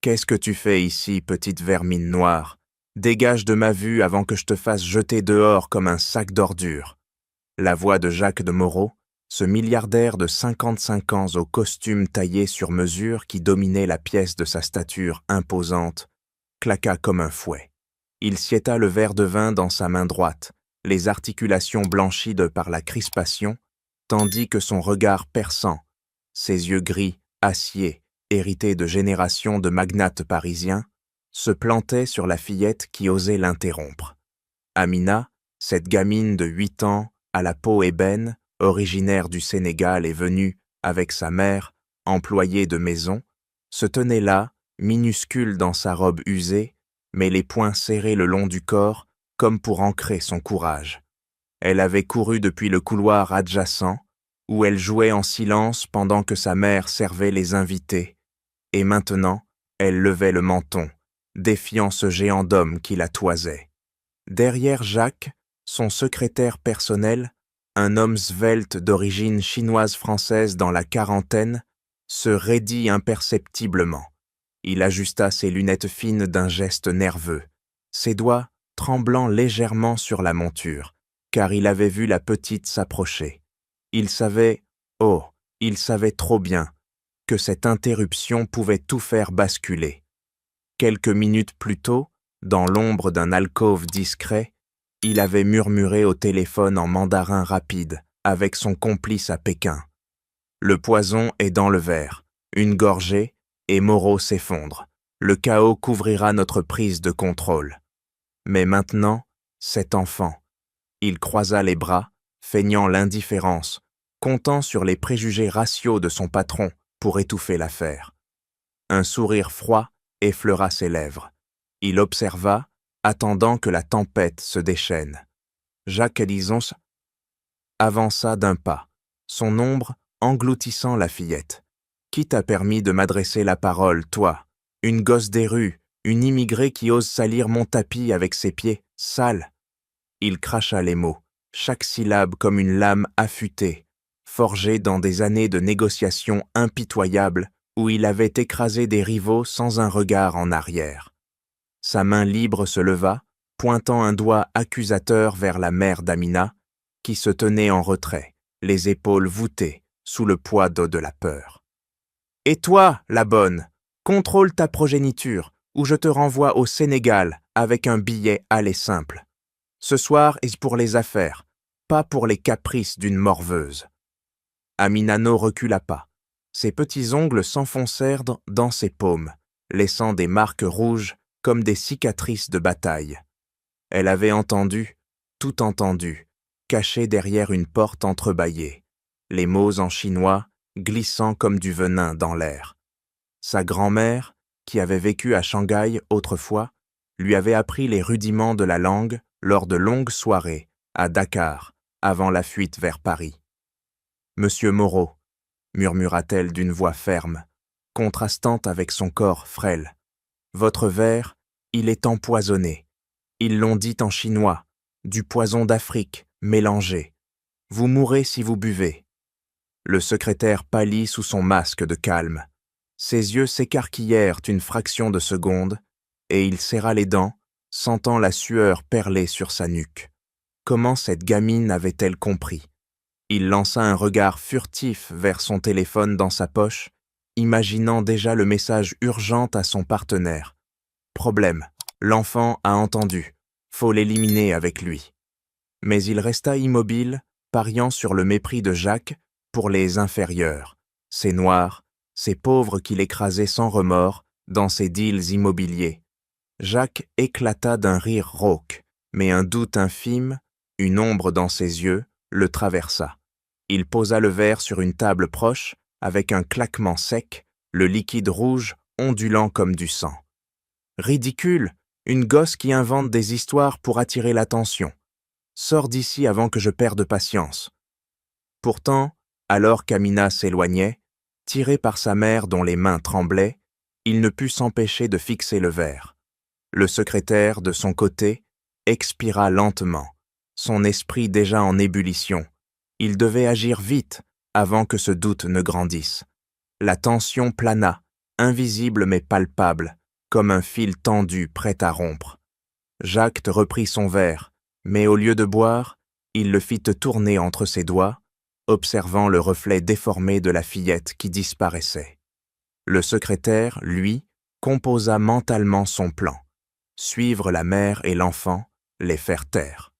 Qu'est-ce que tu fais ici, petite vermine noire? Dégage de ma vue avant que je te fasse jeter dehors comme un sac d'ordures. » La voix de Jacques de Moreau, ce milliardaire de 55 ans au costume taillé sur mesure qui dominait la pièce de sa stature imposante, claqua comme un fouet. Il siéta le verre de vin dans sa main droite, les articulations blanchies par la crispation, tandis que son regard perçant, ses yeux gris, acier, hérités de générations de magnates parisiens, se plantait sur la fillette qui osait l'interrompre. Amina, cette gamine de 8 ans, à la peau ébène, originaire du Sénégal et venue, avec sa mère, employée de maison, se tenait là, minuscule dans sa robe usée, mais les poings serrés le long du corps, comme pour ancrer son courage. Elle avait couru depuis le couloir adjacent, où elle jouait en silence pendant que sa mère servait les invités, et maintenant, elle levait le menton, défiant ce géant d'homme qui la toisait. Derrière Jacques, son secrétaire personnel, un homme svelte d'origine chinoise-française dans la quarantaine, se raidit imperceptiblement. Il ajusta ses lunettes fines d'un geste nerveux, ses doigts tremblant légèrement sur la monture, car il avait vu la petite s'approcher. Il savait, oh, il savait trop bien, que cette interruption pouvait tout faire basculer. Quelques minutes plus tôt, dans l'ombre d'un alcôve discret, il avait murmuré au téléphone en mandarin rapide, avec son complice à Pékin. Le poison est dans le verre, une gorgée, et Moreau s'effondre. Le chaos couvrira notre prise de contrôle. Mais maintenant, cet enfant. Il croisa les bras, feignant l'indifférence, comptant sur les préjugés raciaux de son patron pour étouffer l'affaire. Un sourire froid effleura ses lèvres. Il observa, attendant que la tempête se déchaîne. Jacques Lisons avança d'un pas, son ombre engloutissant la fillette. Qui t'a permis de m'adresser la parole, toi, une gosse des rues, une immigrée qui ose salir mon tapis avec ses pieds, sale? Il cracha les mots, chaque syllabe comme une lame affûtée, forgée dans des années de négociations impitoyables où il avait écrasé des rivaux sans un regard en arrière. Sa main libre se leva, pointant un doigt accusateur vers la mère d'Amina, qui se tenait en retrait, les épaules voûtées, sous le poids de la peur. « Et toi, la bonne, contrôle ta progéniture, ou je te renvoie au Sénégal avec un billet aller simple. Ce soir est pour les affaires, pas pour les caprices d'une morveuse. » Aminano recula pas. Ses petits ongles s'enfoncèrent dans ses paumes, laissant des marques rouges comme des cicatrices de bataille. Elle avait entendu, tout entendu, caché derrière une porte entrebâillée, les mots en chinois glissant comme du venin dans l'air. Sa grand-mère, qui avait vécu à Shanghai autrefois, lui avait appris les rudiments de la langue lors de longues soirées à Dakar, avant la fuite vers Paris. « Monsieur Moreau », murmura-t-elle d'une voix ferme, contrastant avec son corps frêle, « votre verre, il est empoisonné. Ils l'ont dit en chinois, du poison d'Afrique, mélangé. Vous mourrez si vous buvez. » Le secrétaire pâlit sous son masque de calme. Ses yeux s'écarquillèrent une fraction de seconde, et il serra les dents, sentant la sueur perler sur sa nuque. Comment cette gamine avait-elle compris? Il lança un regard furtif vers son téléphone dans sa poche, imaginant déjà le message urgent à son partenaire. Problème, l'enfant a entendu, faut l'éliminer avec lui. Mais il resta immobile, pariant sur le mépris de Jacques pour les inférieurs, ces noirs, ces pauvres qu'il écrasait sans remords dans ses deals immobiliers. Jacques éclata d'un rire rauque, mais un doute infime, une ombre dans ses yeux, le traversa. Il posa le verre sur une table proche, avec un claquement sec, le liquide rouge ondulant comme du sang. Ridicule, une gosse qui invente des histoires pour attirer l'attention. Sors d'ici avant que je perde patience. Pourtant, alors qu'Amina s'éloignait, tiré par sa mère dont les mains tremblaient, il ne put s'empêcher de fixer le verre. Le secrétaire, de son côté, expira lentement, son esprit déjà en ébullition. Il devait agir vite avant que ce doute ne grandisse. La tension plana, invisible mais palpable, comme un fil tendu prêt à rompre. Jacques reprit son verre, mais au lieu de boire, il le fit tourner entre ses doigts, observant le reflet déformé de la fillette qui disparaissait. Le secrétaire, lui, composa mentalement son plan. Suivre la mère et l'enfant, les faire taire.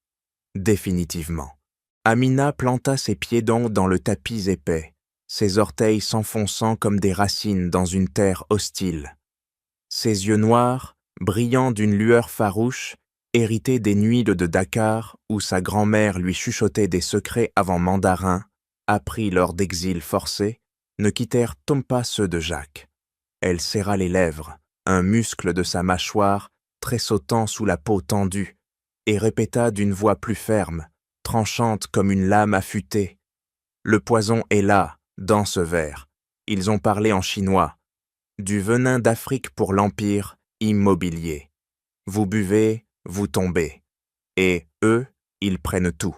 Définitivement. Amina planta ses pieds donc dans le tapis épais, ses orteils s'enfonçant comme des racines dans une terre hostile. Ses yeux noirs, brillant d'une lueur farouche, hérités des nuits de Dakar où sa grand-mère lui chuchotait des secrets avant mandarin, appris lors d'exil forcé, ne quittèrent pas ceux de Jacques. Elle serra les lèvres, un muscle de sa mâchoire tressautant sous la peau tendue, et répéta d'une voix plus ferme, tranchante comme une lame affûtée. « Le poison est là, dans ce verre. Ils ont parlé en chinois. Du venin d'Afrique pour l'Empire, immobilier. Vous buvez, vous tombez. Et eux, ils prennent tout. »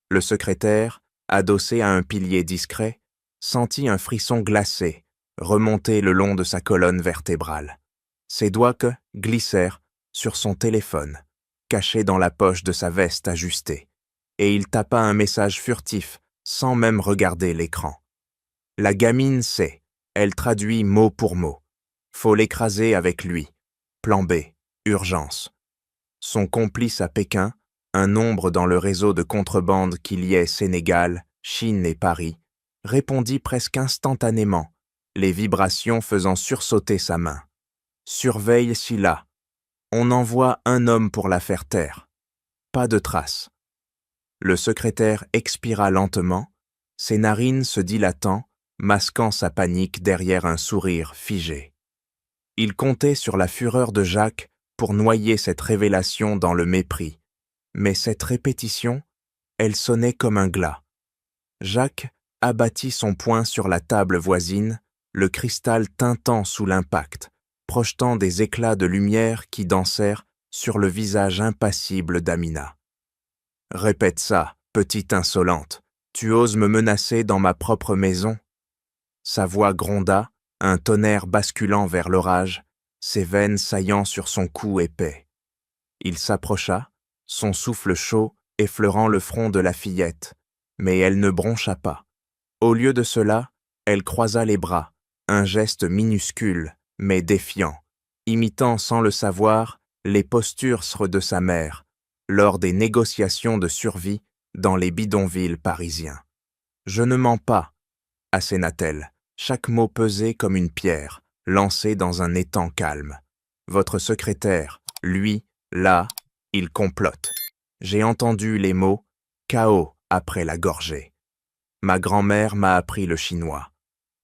Le secrétaire, adossé à un pilier discret, sentit un frisson glacé remonter le long de sa colonne vertébrale. Ses doigts glissèrent sur son téléphone, caché dans la poche de sa veste ajustée, et il tapa un message furtif sans même regarder l'écran. La gamine sait, elle traduit mot pour mot. Faut l'écraser avec lui. Plan B, urgence. Son complice à Pékin, un nombre dans le réseau de contrebande qui liait Sénégal, Chine et Paris, répondit presque instantanément, les vibrations faisant sursauter sa main. Surveille Silla. On envoie un homme pour la faire taire. Pas de traces. Le secrétaire expira lentement, ses narines se dilatant, masquant sa panique derrière un sourire figé. Il comptait sur la fureur de Jacques pour noyer cette révélation dans le mépris, mais cette répétition, elle sonnait comme un glas. Jacques abattit son poing sur la table voisine, le cristal tintant sous l'impact, projetant des éclats de lumière qui dansèrent sur le visage impassible d'Amina. « Répète ça, petite insolente, tu oses me menacer dans ma propre maison ?» Sa voix gronda, un tonnerre basculant vers l'orage, ses veines saillant sur son cou épais. Il s'approcha, son souffle chaud effleurant le front de la fillette, mais elle ne broncha pas. Au lieu de cela, elle croisa les bras, un geste minuscule, mais défiant, imitant sans le savoir les postures de sa mère, lors des négociations de survie dans les bidonvilles parisiens. « Je ne mens pas », asséna-t-elle, chaque mot pesé comme une pierre, lancée dans un étang calme. « Votre secrétaire, lui, là, il complote. J'ai entendu les mots « chaos » après la gorgée. Ma grand-mère m'a appris le chinois.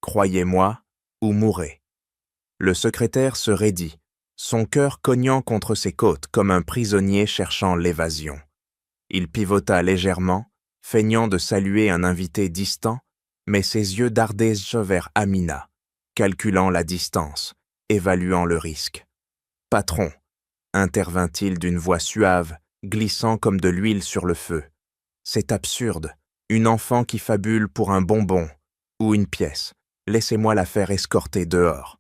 Croyez-moi ou mourrez. » Le secrétaire se raidit, son cœur cognant contre ses côtes comme un prisonnier cherchant l'évasion. Il pivota légèrement, feignant de saluer un invité distant, mais ses yeux dardaient vers Amina, calculant la distance, évaluant le risque. « Patron », intervint-il d'une voix suave, glissant comme de l'huile sur le feu. « C'est absurde, une enfant qui fabule pour un bonbon ou une pièce. Laissez-moi la faire escorter dehors. »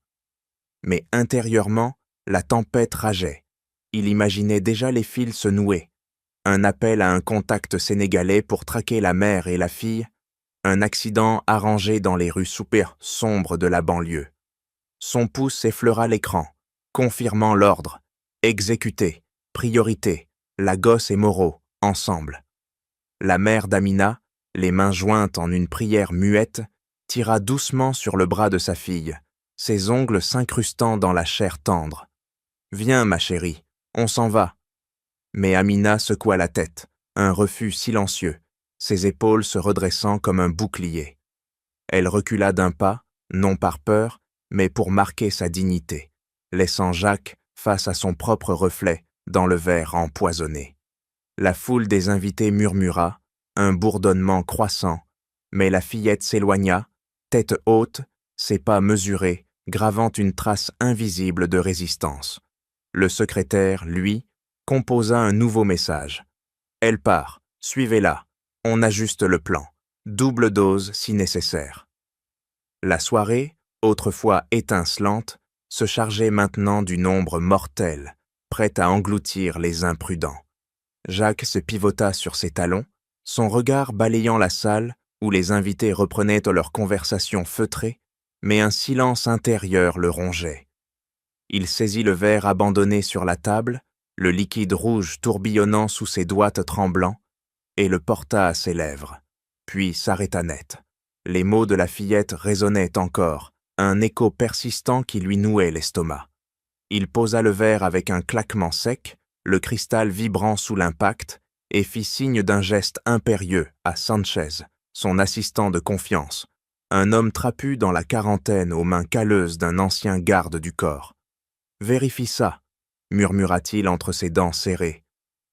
Mais intérieurement, la tempête rageait. Il imaginait déjà les fils se nouer. Un appel à un contact sénégalais pour traquer la mère et la fille, un accident arrangé dans les rues super sombres de la banlieue. Son pouce effleura l'écran, confirmant l'ordre. Exécuter, priorité, la gosse et Moreau, ensemble. La mère d'Amina, les mains jointes en une prière muette, tira doucement sur le bras de sa fille, ses ongles s'incrustant dans la chair tendre. « Viens, ma chérie, on s'en va. » Mais Amina secoua la tête, un refus silencieux, ses épaules se redressant comme un bouclier. Elle recula d'un pas, non par peur, mais pour marquer sa dignité, laissant Jacques face à son propre reflet dans le verre empoisonné. La foule des invités murmura, un bourdonnement croissant, mais la fillette s'éloigna, tête haute, ses pas mesurés, gravant une trace invisible de résistance. Le secrétaire, lui, composa un nouveau message. « Elle part, suivez-la, on ajuste le plan, double dose si nécessaire. » La soirée, autrefois étincelante, se chargeait maintenant d'une ombre mortelle, prête à engloutir les imprudents. Jacques se pivota sur ses talons, son regard balayant la salle où les invités reprenaient leur conversation feutrée, mais un silence intérieur le rongeait. Il saisit le verre abandonné sur la table, le liquide rouge tourbillonnant sous ses doigts tremblants, et le porta à ses lèvres, puis s'arrêta net. Les mots de la fillette résonnaient encore, un écho persistant qui lui nouait l'estomac. Il posa le verre avec un claquement sec, le cristal vibrant sous l'impact, et fit signe d'un geste impérieux à Sanchez, son assistant de confiance, un homme trapu dans la quarantaine aux mains calleuses d'un ancien garde du corps. « Vérifie ça », murmura-t-il entre ses dents serrées.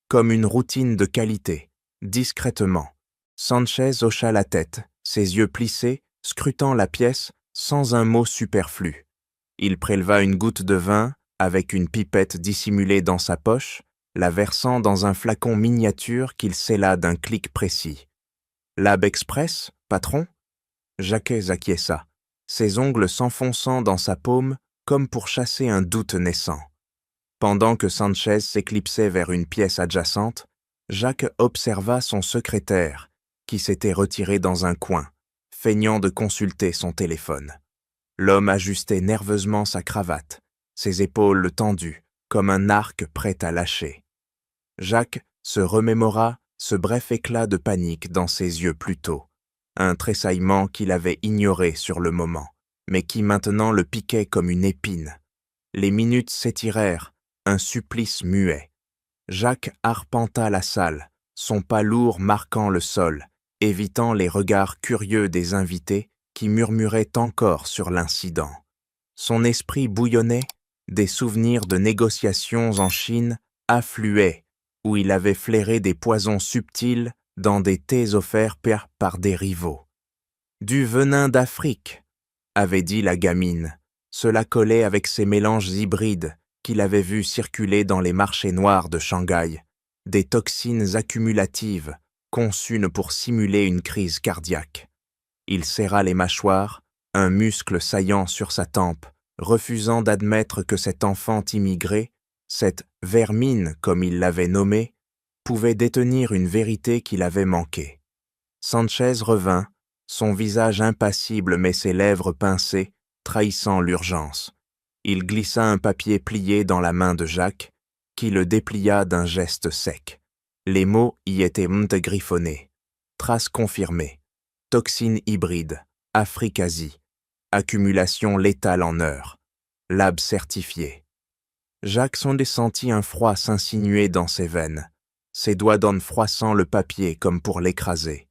Comme une routine de qualité, discrètement. Sanchez hocha la tête, ses yeux plissés, scrutant la pièce sans un mot superflu. Il préleva une goutte de vin avec une pipette dissimulée dans sa poche, la versant dans un flacon miniature qu'il scella d'un clic précis. « Lab Express, patron ?» Jacques acquiesça, ses ongles s'enfonçant dans sa paume comme pour chasser un doute naissant. Pendant que Sanchez s'éclipsait vers une pièce adjacente, Jacques observa son secrétaire, qui s'était retiré dans un coin, feignant de consulter son téléphone. L'homme ajustait nerveusement sa cravate, ses épaules tendues, comme un arc prêt à lâcher. Jacques se remémora ce bref éclat de panique dans ses yeux plus tôt, un tressaillement qu'il avait ignoré sur le moment, mais qui maintenant le piquait comme une épine. Les minutes s'étirèrent, un supplice muet. Jacques arpenta la salle, son pas lourd marquant le sol, évitant les regards curieux des invités qui murmuraient encore sur l'incident. Son esprit bouillonnait, des souvenirs de négociations en Chine affluaient, où il avait flairé des poisons subtils dans des thés offerts par des rivaux. « Du venin d'Afrique », avait dit la gamine. Cela collait avec ces mélanges hybrides qu'il avait vus circuler dans les marchés noirs de Shanghai, des toxines accumulatives, conçues pour simuler une crise cardiaque. Il serra les mâchoires, un muscle saillant sur sa tempe, refusant d'admettre que cet enfant immigré, cette vermine comme il l'avait nommée, pouvait détenir une vérité qu'il avait manquée. Sanchez revint, son visage impassible mais ses lèvres pincées, trahissant l'urgence. Il glissa un papier plié dans la main de Jacques, qui le déplia d'un geste sec. Les mots y étaient griffonnés. Traces confirmées. Toxines hybrides. Afrique-Asie. Accumulation létale en heures. Lab certifié. Jacques sentit un froid s'insinuer dans ses veines, ses doigts d'homme froissant le papier comme pour l'écraser.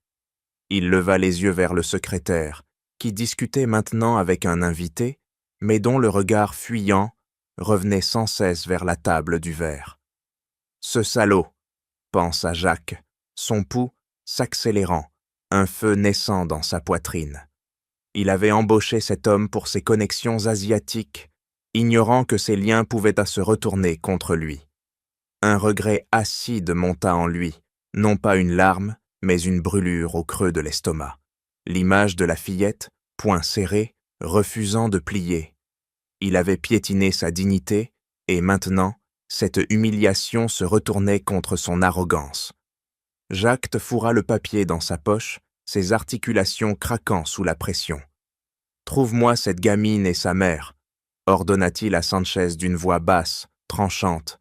Il leva les yeux vers le secrétaire, qui discutait maintenant avec un invité, mais dont le regard fuyant revenait sans cesse vers la table du verre. « Ce salaud !» pensa Jacques, son pouls s'accélérant, un feu naissant dans sa poitrine. Il avait embauché cet homme pour ses connexions asiatiques, ignorant que ses liens pouvaient se retourner contre lui. Un regret acide monta en lui, non pas une larme, mais une brûlure au creux de l'estomac. L'image de la fillette, poing serré, refusant de plier. Il avait piétiné sa dignité, et maintenant, cette humiliation se retournait contre son arrogance. Jacques fourra le papier dans sa poche, ses articulations craquant sous la pression. « Trouve-moi cette gamine et sa mère », ordonna-t-il à Sanchez d'une voix basse, tranchante,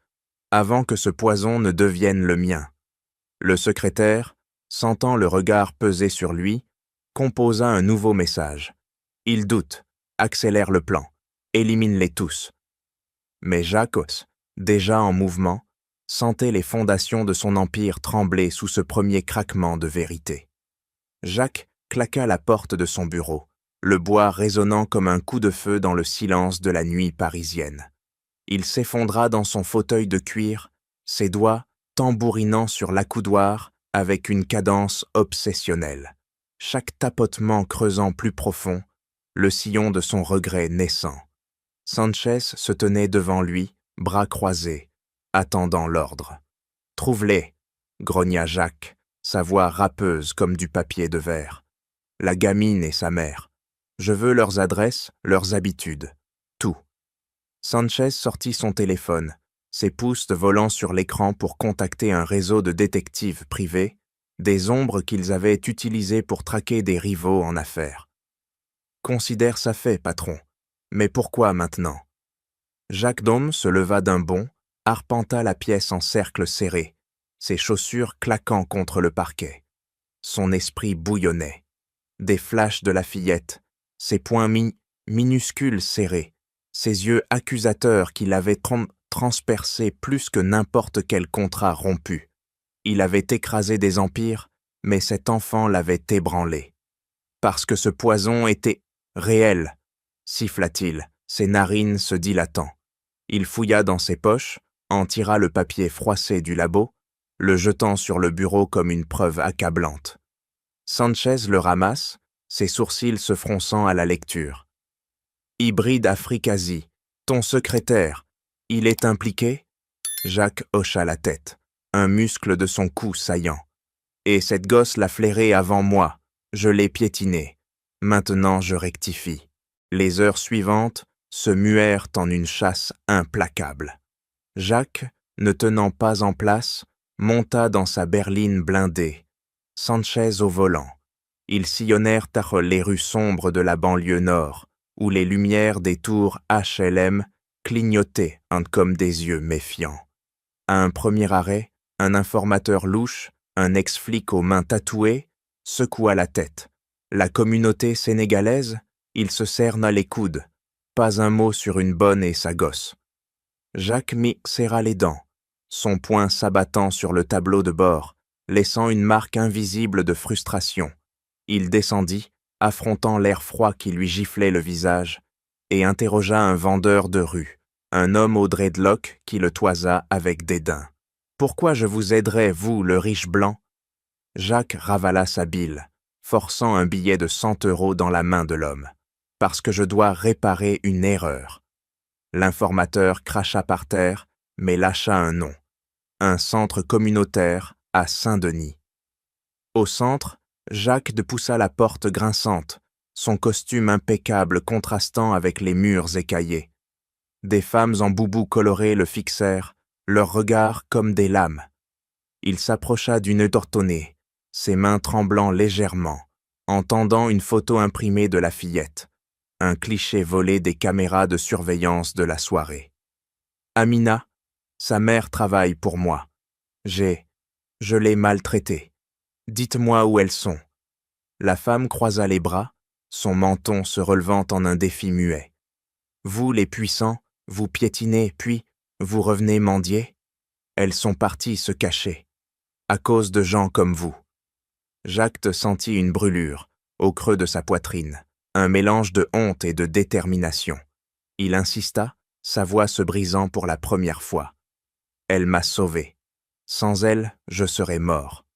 avant que ce poison ne devienne le mien. Le secrétaire, sentant le regard peser sur lui, composa un nouveau message. Il doute, accélère le plan, élimine-les tous. Mais Jacques, déjà en mouvement, sentait les fondations de son empire trembler sous ce premier craquement de vérité. Jacques claqua la porte de son bureau, le bois résonnant comme un coup de feu dans le silence de la nuit parisienne. Il s'effondra dans son fauteuil de cuir, ses doigts tambourinant sur l'accoudoir avec une cadence obsessionnelle, chaque tapotement creusant plus profond, le sillon de son regret naissant. Sanchez se tenait devant lui, bras croisés, attendant l'ordre. « Trouve-les !» grogna Jacques, sa voix râpeuse comme du papier de verre. « La gamine et sa mère. Je veux leurs adresses, leurs habitudes. Tout. Sanchez sortit son téléphone, ses pouces volant sur l'écran pour contacter un réseau de détectives privés, des ombres qu'ils avaient utilisées pour traquer des rivaux en affaires. Considère ça fait, patron. Mais pourquoi maintenant? Jacques Dôme se leva d'un bond, arpenta la pièce en cercle serré, ses chaussures claquant contre le parquet. Son esprit bouillonnait. Des flashs de la fillette, ses poings minuscules serrés, ses yeux accusateurs qui l'avaient transpercé plus que n'importe quel contrat rompu. Il avait écrasé des empires, mais cet enfant l'avait ébranlé. Parce que ce poison était réel, siffla-t-il, ses narines se dilatant. Il fouilla dans ses poches, en tira le papier froissé du labo, le jetant sur le bureau comme une preuve accablante. Sanchez le ramasse, ses sourcils se fronçant à la lecture. Hybride Afrique-Asie, ton secrétaire, il est impliqué? Jacques hocha la tête, un muscle de son cou saillant. Et cette gosse l'a flairé avant moi, je l'ai piétiné. Maintenant je rectifie. Les heures suivantes se muèrent en une chasse implacable. Jacques, ne tenant pas en place, monta dans sa berline blindée. Sanchez au volant. Ils sillonnèrent les rues sombres de la banlieue nord, où les lumières des tours HLM clignotaient comme des yeux méfiants. À un premier arrêt, un informateur louche, un ex-flic aux mains tatouées, secoua la tête. La communauté sénégalaise, il se cerna les coudes. Pas un mot sur une bonne et sa gosse. Jacques serra les dents, son poing s'abattant sur le tableau de bord, laissant une marque invisible de frustration. Il descendit, affrontant l'air froid qui lui giflait le visage, et interrogea un vendeur de rue, un homme aux dreadlocks qui le toisa avec dédain. « Pourquoi je vous aiderais, vous, le riche blanc ?» Jacques ravala sa bile, forçant un billet de 100 € dans la main de l'homme. « Parce que je dois réparer une erreur. » L'informateur cracha par terre, mais lâcha un nom. Un centre communautaire à Saint-Denis. Au centre, Jacques poussa la porte grinçante, son costume impeccable contrastant avec les murs écaillés. Des femmes en boubou coloré le fixèrent, leurs regards comme des lames. Il s'approcha du nœud tortonné, ses mains tremblant légèrement, en tendant une photo imprimée de la fillette, un cliché volé des caméras de surveillance de la soirée. Amina, sa mère travaille pour moi. Je l'ai maltraitée. Dites-moi où elles sont. La femme croisa les bras, son menton se relevant en un défi muet. Vous, les puissants, vous piétinez, puis vous revenez mendier? Elles sont parties se cacher, à cause de gens comme vous. Jacques sentit une brûlure, au creux de sa poitrine, un mélange de honte et de détermination. Il insista, sa voix se brisant pour la première fois. Elle m'a sauvé. Sans elle, je serais mort.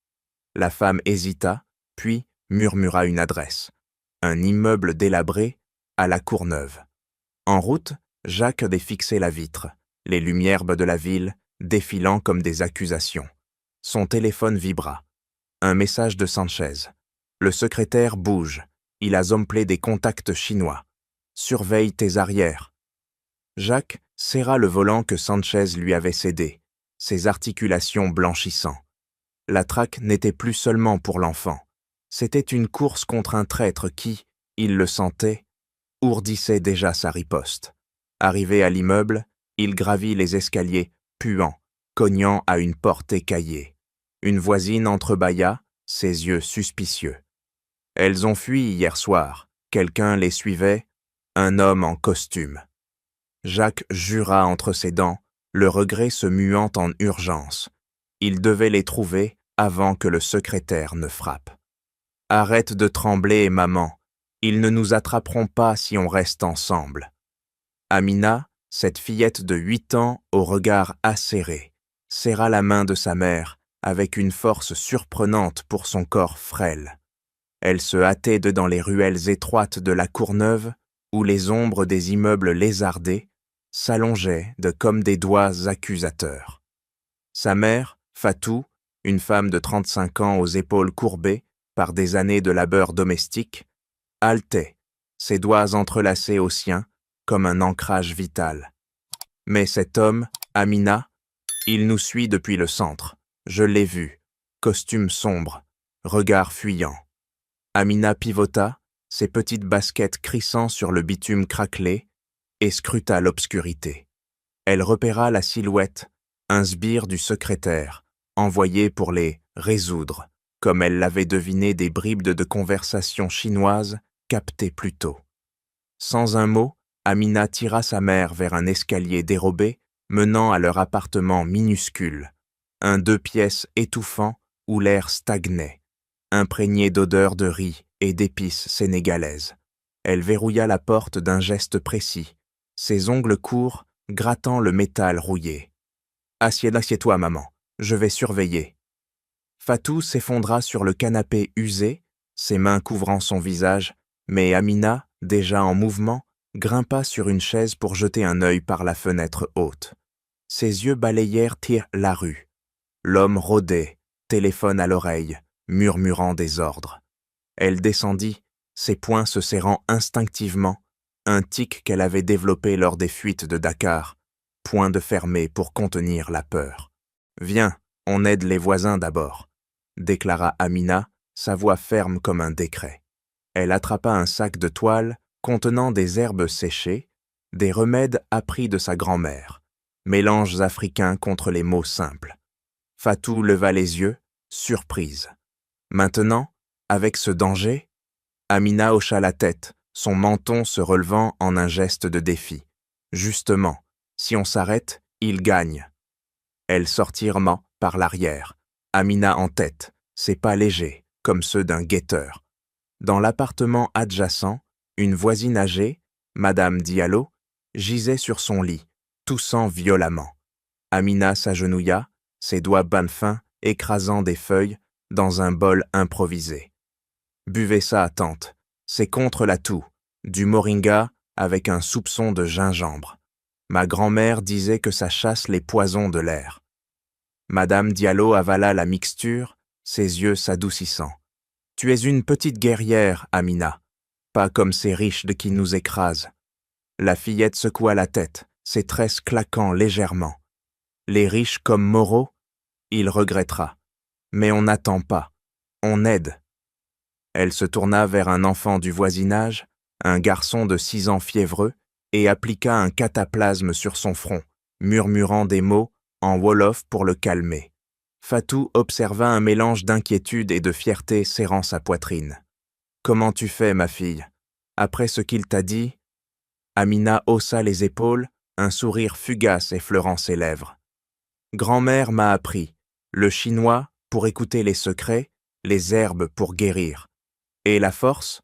La femme hésita, puis murmura une adresse. Un immeuble délabré à la Courneuve. En route, Jacques défixait la vitre, les lumières de la ville défilant comme des accusations. Son téléphone vibra. Un message de Sanchez. Le secrétaire bouge. Il a zomplé des contacts chinois. Surveille tes arrières. Jacques serra le volant que Sanchez lui avait cédé, ses articulations blanchissant. La traque n'était plus seulement pour l'enfant. C'était une course contre un traître qui, il le sentait, ourdissait déjà sa riposte. Arrivé à l'immeuble, il gravit les escaliers, puant, cognant à une porte écaillée. Une voisine entrebâilla, ses yeux suspicieux. Elles ont fui hier soir. Quelqu'un les suivait, un homme en costume. Jacques jura entre ses dents, le regret se muant en urgence. Il devait les trouver avant que le secrétaire ne frappe. Arrête de trembler, maman. Ils ne nous attraperont pas si on reste ensemble. Amina, cette fillette de 8 ans au regard acéré, serra la main de sa mère avec une force surprenante pour son corps frêle. Elle se hâtait dans les ruelles étroites de la Courneuve, où les ombres des immeubles lézardés s'allongeaient comme des doigts accusateurs. Sa mère, Fatou, une femme de 35 ans aux épaules courbées par des années de labeur domestique, haletait, ses doigts entrelacés aux siens, comme un ancrage vital. Mais cet homme, Amina, il nous suit depuis le centre. Je l'ai vu, costume sombre, regard fuyant. Amina pivota, ses petites baskets crissant sur le bitume craquelé, et scruta l'obscurité. Elle repéra la silhouette, un sbire du secrétaire, envoyé pour les résoudre, comme elle l'avait deviné des bribes de conversation chinoise captées plus tôt. Sans un mot, Amina tira sa mère vers un escalier dérobé menant à leur appartement minuscule, un 2 pièces étouffant où l'air stagnait, imprégné d'odeurs de riz et d'épices sénégalaises. Elle verrouilla la porte d'un geste précis, ses ongles courts grattant le métal rouillé. « Assieds-toi, maman, je vais surveiller. » Fatou s'effondra sur le canapé usé, ses mains couvrant son visage, mais Amina, déjà en mouvement, grimpa sur une chaise pour jeter un œil par la fenêtre haute. Ses yeux balayèrent la rue. L'homme rôdait, téléphone à l'oreille, murmurant des ordres. Elle descendit, ses poings se serrant instinctivement, un tic qu'elle avait développé lors des fuites de Dakar, point de fermer pour contenir la peur. « Viens, on aide les voisins d'abord », déclara Amina, sa voix ferme comme un décret. Elle attrapa un sac de toile contenant des herbes séchées, des remèdes appris de sa grand-mère, mélanges africains contre les mots simples. Fatou leva les yeux, surprise. Maintenant, avec ce danger, Amina hocha la tête, son menton se relevant en un geste de défi. Justement, si on s'arrête, il gagne. Elle sortirent par l'arrière, Amina en tête, ses pas légers, comme ceux d'un guetteur. Dans l'appartement adjacent, une voisine âgée, Madame Diallo, gisait sur son lit, toussant violemment. Amina s'agenouilla, ses doigts fins écrasant des feuilles dans un bol improvisé. « Buvez ça, tante, c'est contre la toux, du moringa avec un soupçon de gingembre. Ma grand-mère disait que ça chasse les poisons de l'air. » Madame Diallo avala la mixture, ses yeux s'adoucissant. « Tu es une petite guerrière, Amina, pas comme ces riches de qui nous écrasent. » La fillette secoua la tête, ses tresses claquant légèrement. « Les riches comme Moreau, il regrettera. Mais on n'attend pas, on aide. » Elle se tourna vers un enfant du voisinage, un garçon de 6 ans fiévreux, et appliqua un cataplasme sur son front, murmurant des mots en wolof pour le calmer. Fatou observa un mélange d'inquiétude et de fierté serrant sa poitrine. « Comment tu fais, ma fille? Après ce qu'il t'a dit ?» Amina haussa les épaules, un sourire fugace effleurant ses lèvres. « Grand-mère m'a appris, le chinois pour écouter les secrets, les herbes pour guérir. Et la force,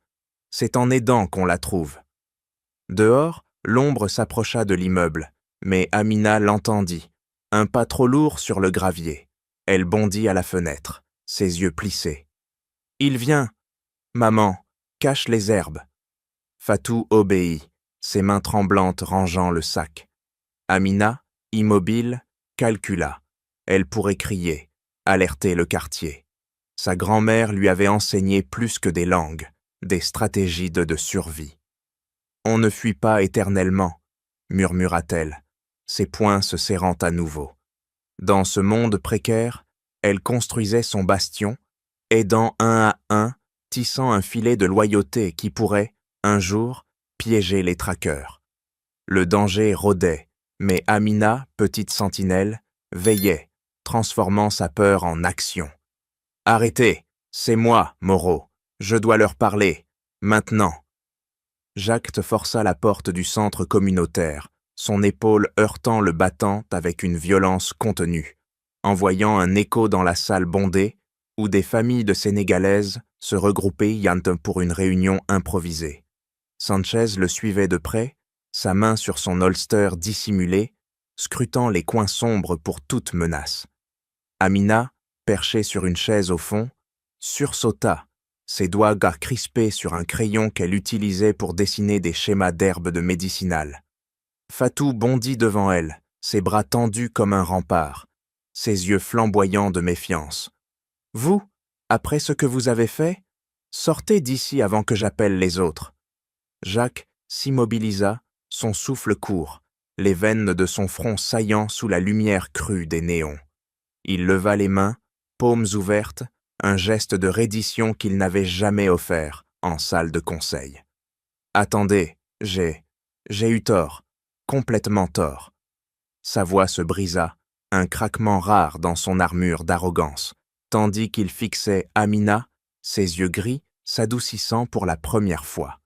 c'est en aidant qu'on la trouve. » Dehors, l'ombre s'approcha de l'immeuble, mais Amina l'entendit, un pas trop lourd sur le gravier. Elle bondit à la fenêtre, ses yeux plissés. « Il vient. Maman, cache les herbes. » Fatou obéit, ses mains tremblantes rangeant le sac. Amina, immobile, calcula. Elle pourrait crier, alerter le quartier. Sa grand-mère lui avait enseigné plus que des langues, des stratégies de survie. « On ne fuit pas éternellement, » murmura-t-elle, ses poings se serrant à nouveau. Dans ce monde précaire, elle construisait son bastion, aidant un à un, tissant un filet de loyauté qui pourrait, un jour, piéger les traqueurs. Le danger rôdait, mais Amina, petite sentinelle, veillait, transformant sa peur en action. « Arrêtez, c'est moi, Moreau, je dois leur parler, maintenant. » Jacques força la porte du centre communautaire, son épaule heurtant le battant avec une violence contenue, envoyant un écho dans la salle bondée où des familles de Sénégalaises se regroupaient pour une réunion improvisée. Sanchez le suivait de près, sa main sur son holster dissimulé, scrutant les coins sombres pour toute menace. Amina, perchée sur une chaise au fond, sursauta, ses doigts crispés sur un crayon qu'elle utilisait pour dessiner des schémas d'herbes de médicinales. Fatou bondit devant elle, ses bras tendus comme un rempart, ses yeux flamboyants de méfiance. « Vous, après ce que vous avez fait, sortez d'ici avant que j'appelle les autres. » Jacques s'immobilisa, son souffle court, les veines de son front saillant sous la lumière crue des néons. Il leva les mains, paumes ouvertes, un geste de reddition qu'il n'avait jamais offert en salle de conseil. « Attendez, j'ai eu tort, complètement tort. » Sa voix se brisa, un craquement rare dans son armure d'arrogance, tandis qu'il fixait Amina, ses yeux gris s'adoucissant pour la première fois.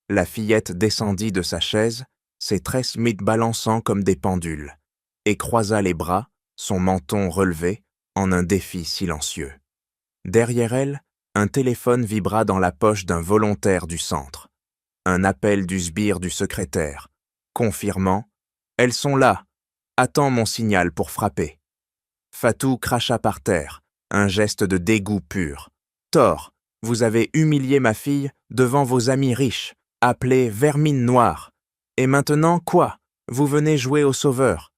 La fillette descendit de sa chaise, ses tresses balançant comme des pendules, et croisa les bras, son menton relevé, en un défi silencieux. Derrière elle, un téléphone vibra dans la poche d'un volontaire du centre. Un appel du sbire du secrétaire, confirmant « Elles sont là, attends mon signal pour frapper ». Fatou cracha par terre, un geste de dégoût pur. « Tort, vous avez humilié ma fille devant vos amis riches, appelés vermine noire. Et maintenant, quoi? Vous venez jouer au sauveur ?»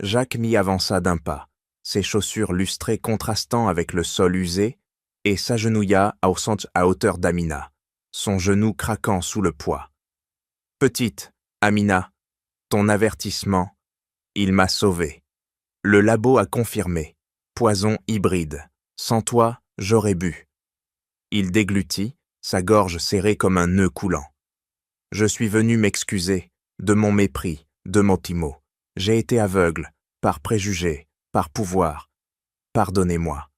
Jacques m'y avança d'un pas, ses chaussures lustrées contrastant avec le sol usé, et s'agenouilla à hauteur d'Amina, son genou craquant sous le poids. « Petite, Amina, ton avertissement, il m'a sauvé. Le labo a confirmé. Poison hybride. Sans toi, j'aurais bu. » Il déglutit, sa gorge serrée comme un nœud coulant. « Je suis venu m'excuser, de mon mépris, de mon petit mot. J'ai été aveugle, par préjugé, par pouvoir. Pardonnez-moi. »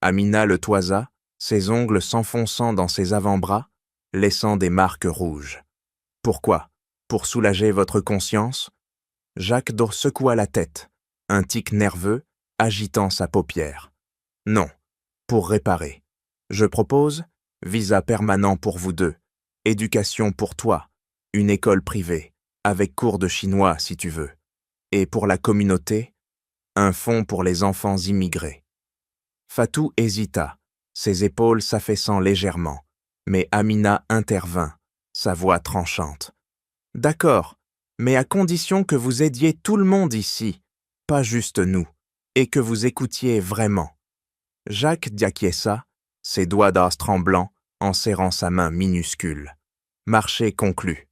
Amina le toisa, ses ongles s'enfonçant dans ses avant-bras, laissant des marques rouges. « Pourquoi? Pour soulager votre conscience ?» Jacques secoua la tête, un tic nerveux, agitant sa paupière. « Non, pour réparer. Je propose visa permanent pour vous deux, éducation pour toi, une école privée, avec cours de chinois si tu veux. Et pour la communauté, un fonds pour les enfants immigrés. » Fatou hésita, ses épaules s'affaissant légèrement, mais Amina intervint, sa voix tranchante. « D'accord, mais à condition que vous aidiez tout le monde ici, pas juste nous, et que vous écoutiez vraiment. » Jacques acquiesça, ses doigts d'as tremblants, en serrant sa main minuscule. Marché conclu.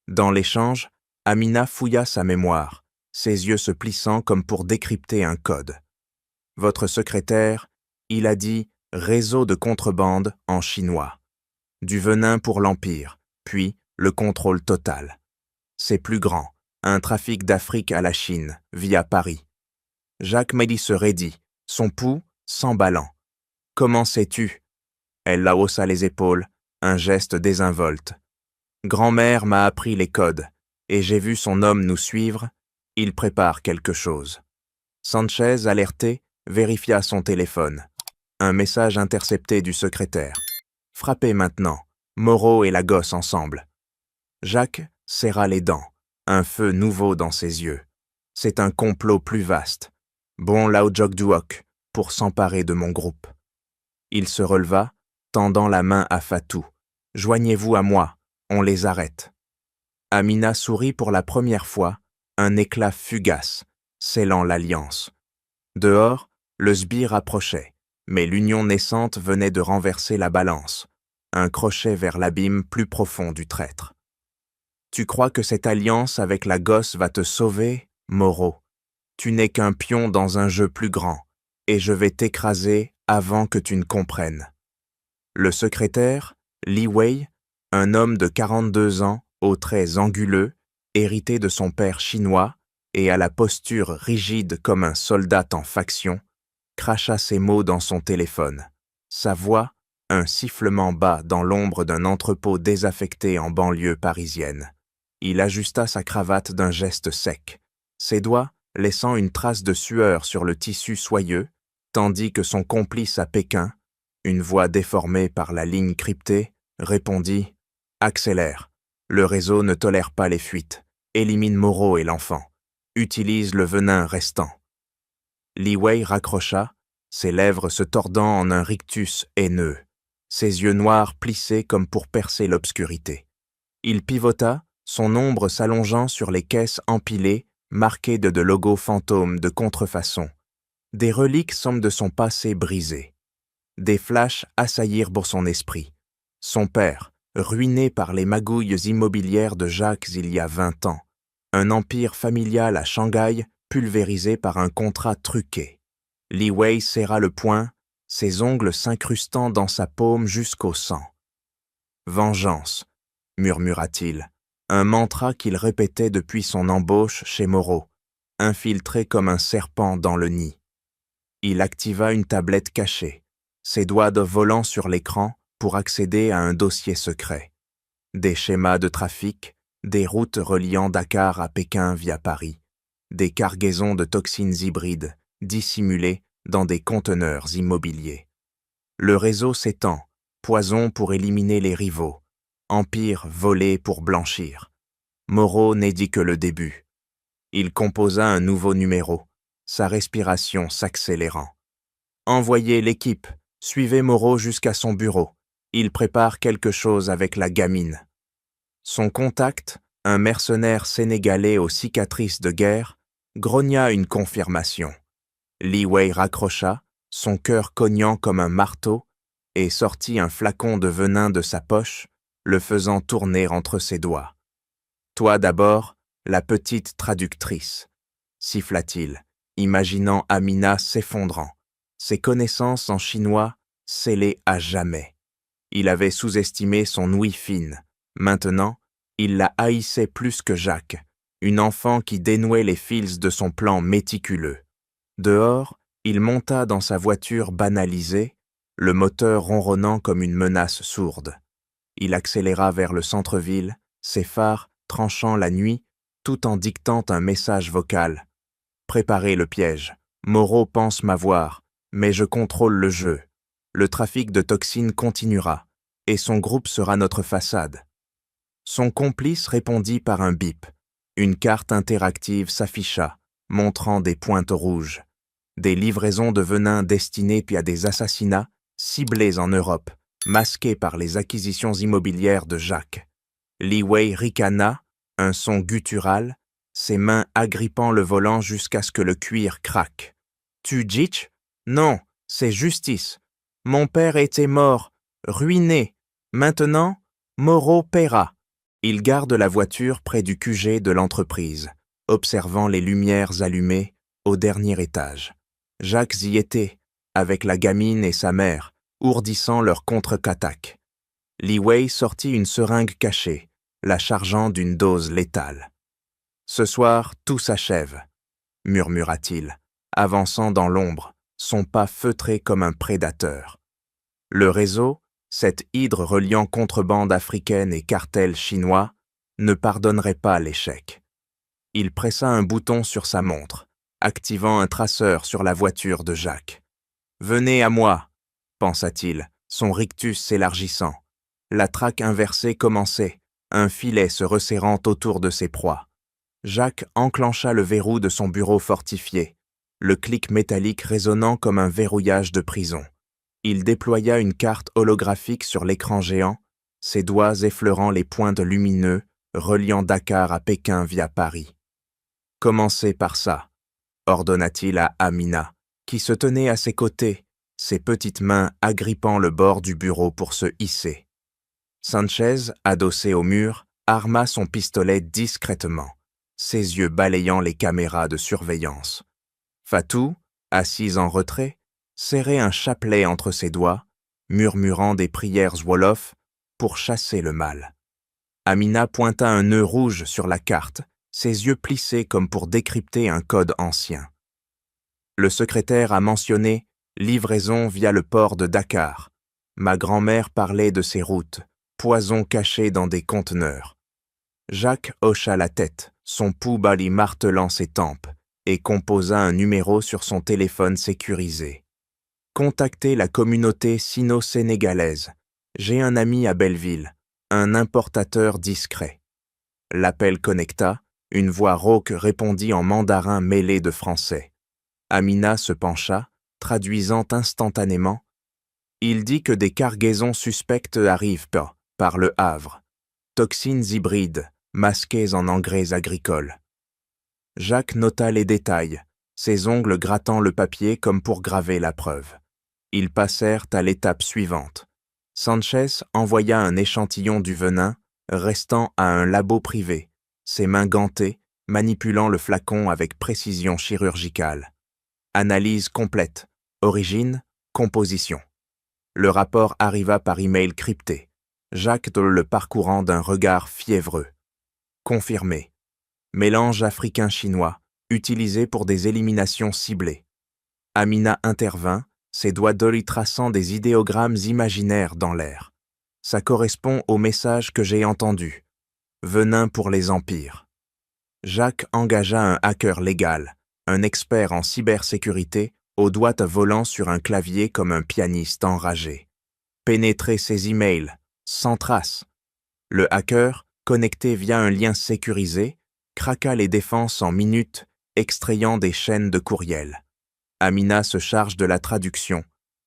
Dans l'échange, Amina fouilla sa mémoire, ses yeux se plissant comme pour décrypter un code. « Votre secrétaire, il a dit « réseau de contrebande » en chinois. Du venin pour l'Empire, puis le contrôle total. C'est plus grand, un trafic d'Afrique à la Chine, via Paris. Jacques Médy se raidit, son pouls s'emballant. « Comment sais-tu » Elle la haussa les épaules, un geste désinvolte. « Grand-mère m'a appris les codes, et j'ai vu son homme nous suivre. Il prépare quelque chose. » Sanchez, alerté, vérifia son téléphone. Un message intercepté du secrétaire. « Frappez maintenant, Moreau et la gosse ensemble. » Jacques serra les dents, un feu nouveau dans ses yeux. C'est un complot plus vaste. Bon Lao Jok Duok, pour s'emparer de mon groupe. Il se releva, tendant la main à Fatou. « Joignez-vous à moi, on les arrête. » Amina sourit pour la première fois, un éclat fugace, scellant l'alliance. Dehors, le sbire approchait, mais l'union naissante venait de renverser la balance, un crochet vers l'abîme plus profond du traître. « Tu crois que cette alliance avec la gosse va te sauver, Moreau? Tu n'es qu'un pion dans un jeu plus grand, et je vais t'écraser avant que tu ne comprennes. » Le secrétaire, Li Wei, un homme de 42 ans, aux traits anguleux, hérité de son père chinois et à la posture rigide comme un soldat en faction, cracha ces mots dans son téléphone. Sa voix, un sifflement bas dans l'ombre d'un entrepôt désaffecté en banlieue parisienne. Il ajusta sa cravate d'un geste sec, ses doigts laissant une trace de sueur sur le tissu soyeux, tandis que son complice à Pékin, une voix déformée par la ligne cryptée, répondit « Accélère, le réseau ne tolère pas les fuites, élimine Moreau et l'enfant, utilise le venin restant. » Li Wei raccrocha, ses lèvres se tordant en un rictus haineux, ses yeux noirs plissés comme pour percer l'obscurité. Il pivota, son ombre s'allongeant sur les caisses empilées, marquées de logos fantômes de contrefaçon. Des reliques semblent de son passé brisé. Des flashs assaillirent pour son esprit. Son père, ruiné par les magouilles immobilières de Jacques il y a 20 ans, un empire familial à Shanghai pulvérisé par un contrat truqué. Li Wei serra le poing, ses ongles s'incrustant dans sa paume jusqu'au sang. « Vengeance », murmura-t-il, un mantra qu'il répétait depuis son embauche chez Moreau, infiltré comme un serpent dans le nid. Il activa une tablette cachée, ses doigts volant sur l'écran pour accéder à un dossier secret. Des schémas de trafic, des routes reliant Dakar à Pékin via Paris, des cargaisons de toxines hybrides dissimulées dans des conteneurs immobiliers. Le réseau s'étend, poison pour éliminer les rivaux, empire volé pour blanchir. Moreau n'est dit que le début. Il composa un nouveau numéro, sa respiration s'accélérant. « Envoyez l'équipe, suivez Moreau jusqu'à son bureau. Il prépare quelque chose avec la gamine. » Son contact, un mercenaire sénégalais aux cicatrices de guerre, grogna une confirmation. Li Wei raccrocha, son cœur cognant comme un marteau, et sortit un flacon de venin de sa poche, le faisant tourner entre ses doigts. « Toi d'abord, la petite traductrice, » siffla-t-il, imaginant Amina s'effondrant, ses connaissances en chinois scellées à jamais. Il avait sous-estimé son ouïe fine. Maintenant, il la haïssait plus que Jacques, une enfant qui dénouait les fils de son plan méticuleux. Dehors, il monta dans sa voiture banalisée, le moteur ronronnant comme une menace sourde. Il accéléra vers le centre-ville, ses phares tranchant la nuit, tout en dictant un message vocal. « Préparez le piège. Moreau pense m'avoir, mais je contrôle le jeu. Le trafic de toxines continuera, et son groupe sera notre façade. » Son complice répondit par un bip. Une carte interactive s'afficha, montrant des pointes rouges. Des livraisons de venin destinées à des assassinats ciblés en Europe, masqués par les acquisitions immobilières de Jacques. Li Wei ricana, un son guttural, ses mains agrippant le volant jusqu'à ce que le cuir craque. « Tu ditch ? Non, c'est justice. Mon père était mort, ruiné. Maintenant, Moreau paiera. » Il garde la voiture près du QG de l'entreprise, observant les lumières allumées au dernier étage. Jacques y était, avec la gamine et sa mère, ourdissant leur contre-attaque. Li Wei sortit une seringue cachée, la chargeant d'une dose létale. « Ce soir, tout s'achève, » murmura-t-il, avançant dans l'ombre, son pas feutré comme un prédateur. Le réseau, cette hydre reliant contrebande africaine et cartel chinois, ne pardonnerait pas l'échec. Il pressa un bouton sur sa montre, activant un traceur sur la voiture de Jacques. « Venez à moi !» pensa-t-il, son rictus s'élargissant. La traque inversée commençait, un filet se resserrant autour de ses proies. Jacques enclencha le verrou de son bureau fortifié, le clic métallique résonnant comme un verrouillage de prison. Il déploya une carte holographique sur l'écran géant, ses doigts effleurant les points lumineux reliant Dakar à Pékin via Paris. « Commencez par ça, » ordonna-t-il à Amina, qui se tenait à ses côtés, ses petites mains agrippant le bord du bureau pour se hisser. Sanchez, adossé au mur, arma son pistolet discrètement, ses yeux balayant les caméras de surveillance. Fatou, assise en retrait, serrait un chapelet entre ses doigts, murmurant des prières wolof pour chasser le mal. Amina pointa un nœud rouge sur la carte, ses yeux plissés comme pour décrypter un code ancien. Le secrétaire a mentionné « livraison via le port de Dakar ». Ma grand-mère parlait de ces routes, poison caché dans des conteneurs. Jacques hocha la tête, son pouls bali martelant ses tempes, et composa un numéro sur son téléphone sécurisé. Contactez la communauté sino-sénégalaise. J'ai un ami à Belleville, un importateur discret. L'appel connecta, une voix rauque répondit en mandarin mêlé de français. Amina se pencha, traduisant instantanément. Il dit que des cargaisons suspectes arrivent par le Havre. Toxines hybrides, masquées en engrais agricoles. Jacques nota les détails, ses ongles grattant le papier comme pour graver la preuve. Ils passèrent à l'étape suivante. Sanchez envoya un échantillon du venin, restant à un labo privé, ses mains gantées, manipulant le flacon avec précision chirurgicale. Analyse complète. Origine, composition. Le rapport arriva par email crypté, Jacques le parcourant d'un regard fiévreux. Confirmé. Mélange africain-chinois, utilisé pour des éliminations ciblées. Amina intervint, ses doigts d'œil traçant des idéogrammes imaginaires dans l'air. Ça correspond au message que j'ai entendu. Venin pour les empires. Jacques engagea un hacker légal, un expert en cybersécurité, aux doigts volant sur un clavier comme un pianiste enragé. Pénétrer ses emails, sans trace. Le hacker, connecté via un lien sécurisé, craqua les défenses en minutes, extrayant des chaînes de courriel. Amina se charge de la traduction,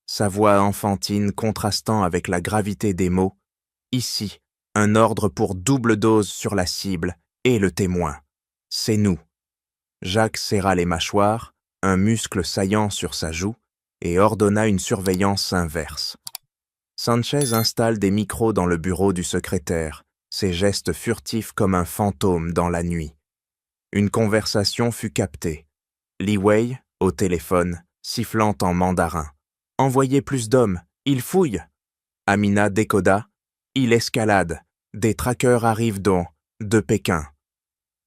sa voix enfantine contrastant avec la gravité des mots. Ici, un ordre pour double dose sur la cible et le témoin. C'est nous. Jacques serra les mâchoires, un muscle saillant sur sa joue, et ordonna une surveillance inverse. Sanchez installe des micros dans le bureau du secrétaire, ses gestes furtifs comme un fantôme dans la nuit. Une conversation fut captée. Li Wei, au téléphone, sifflant en mandarin. « Envoyez plus d'hommes, ils fouillent !» Amina décoda. « Il escalade. Des traqueurs arrivent de Pékin. »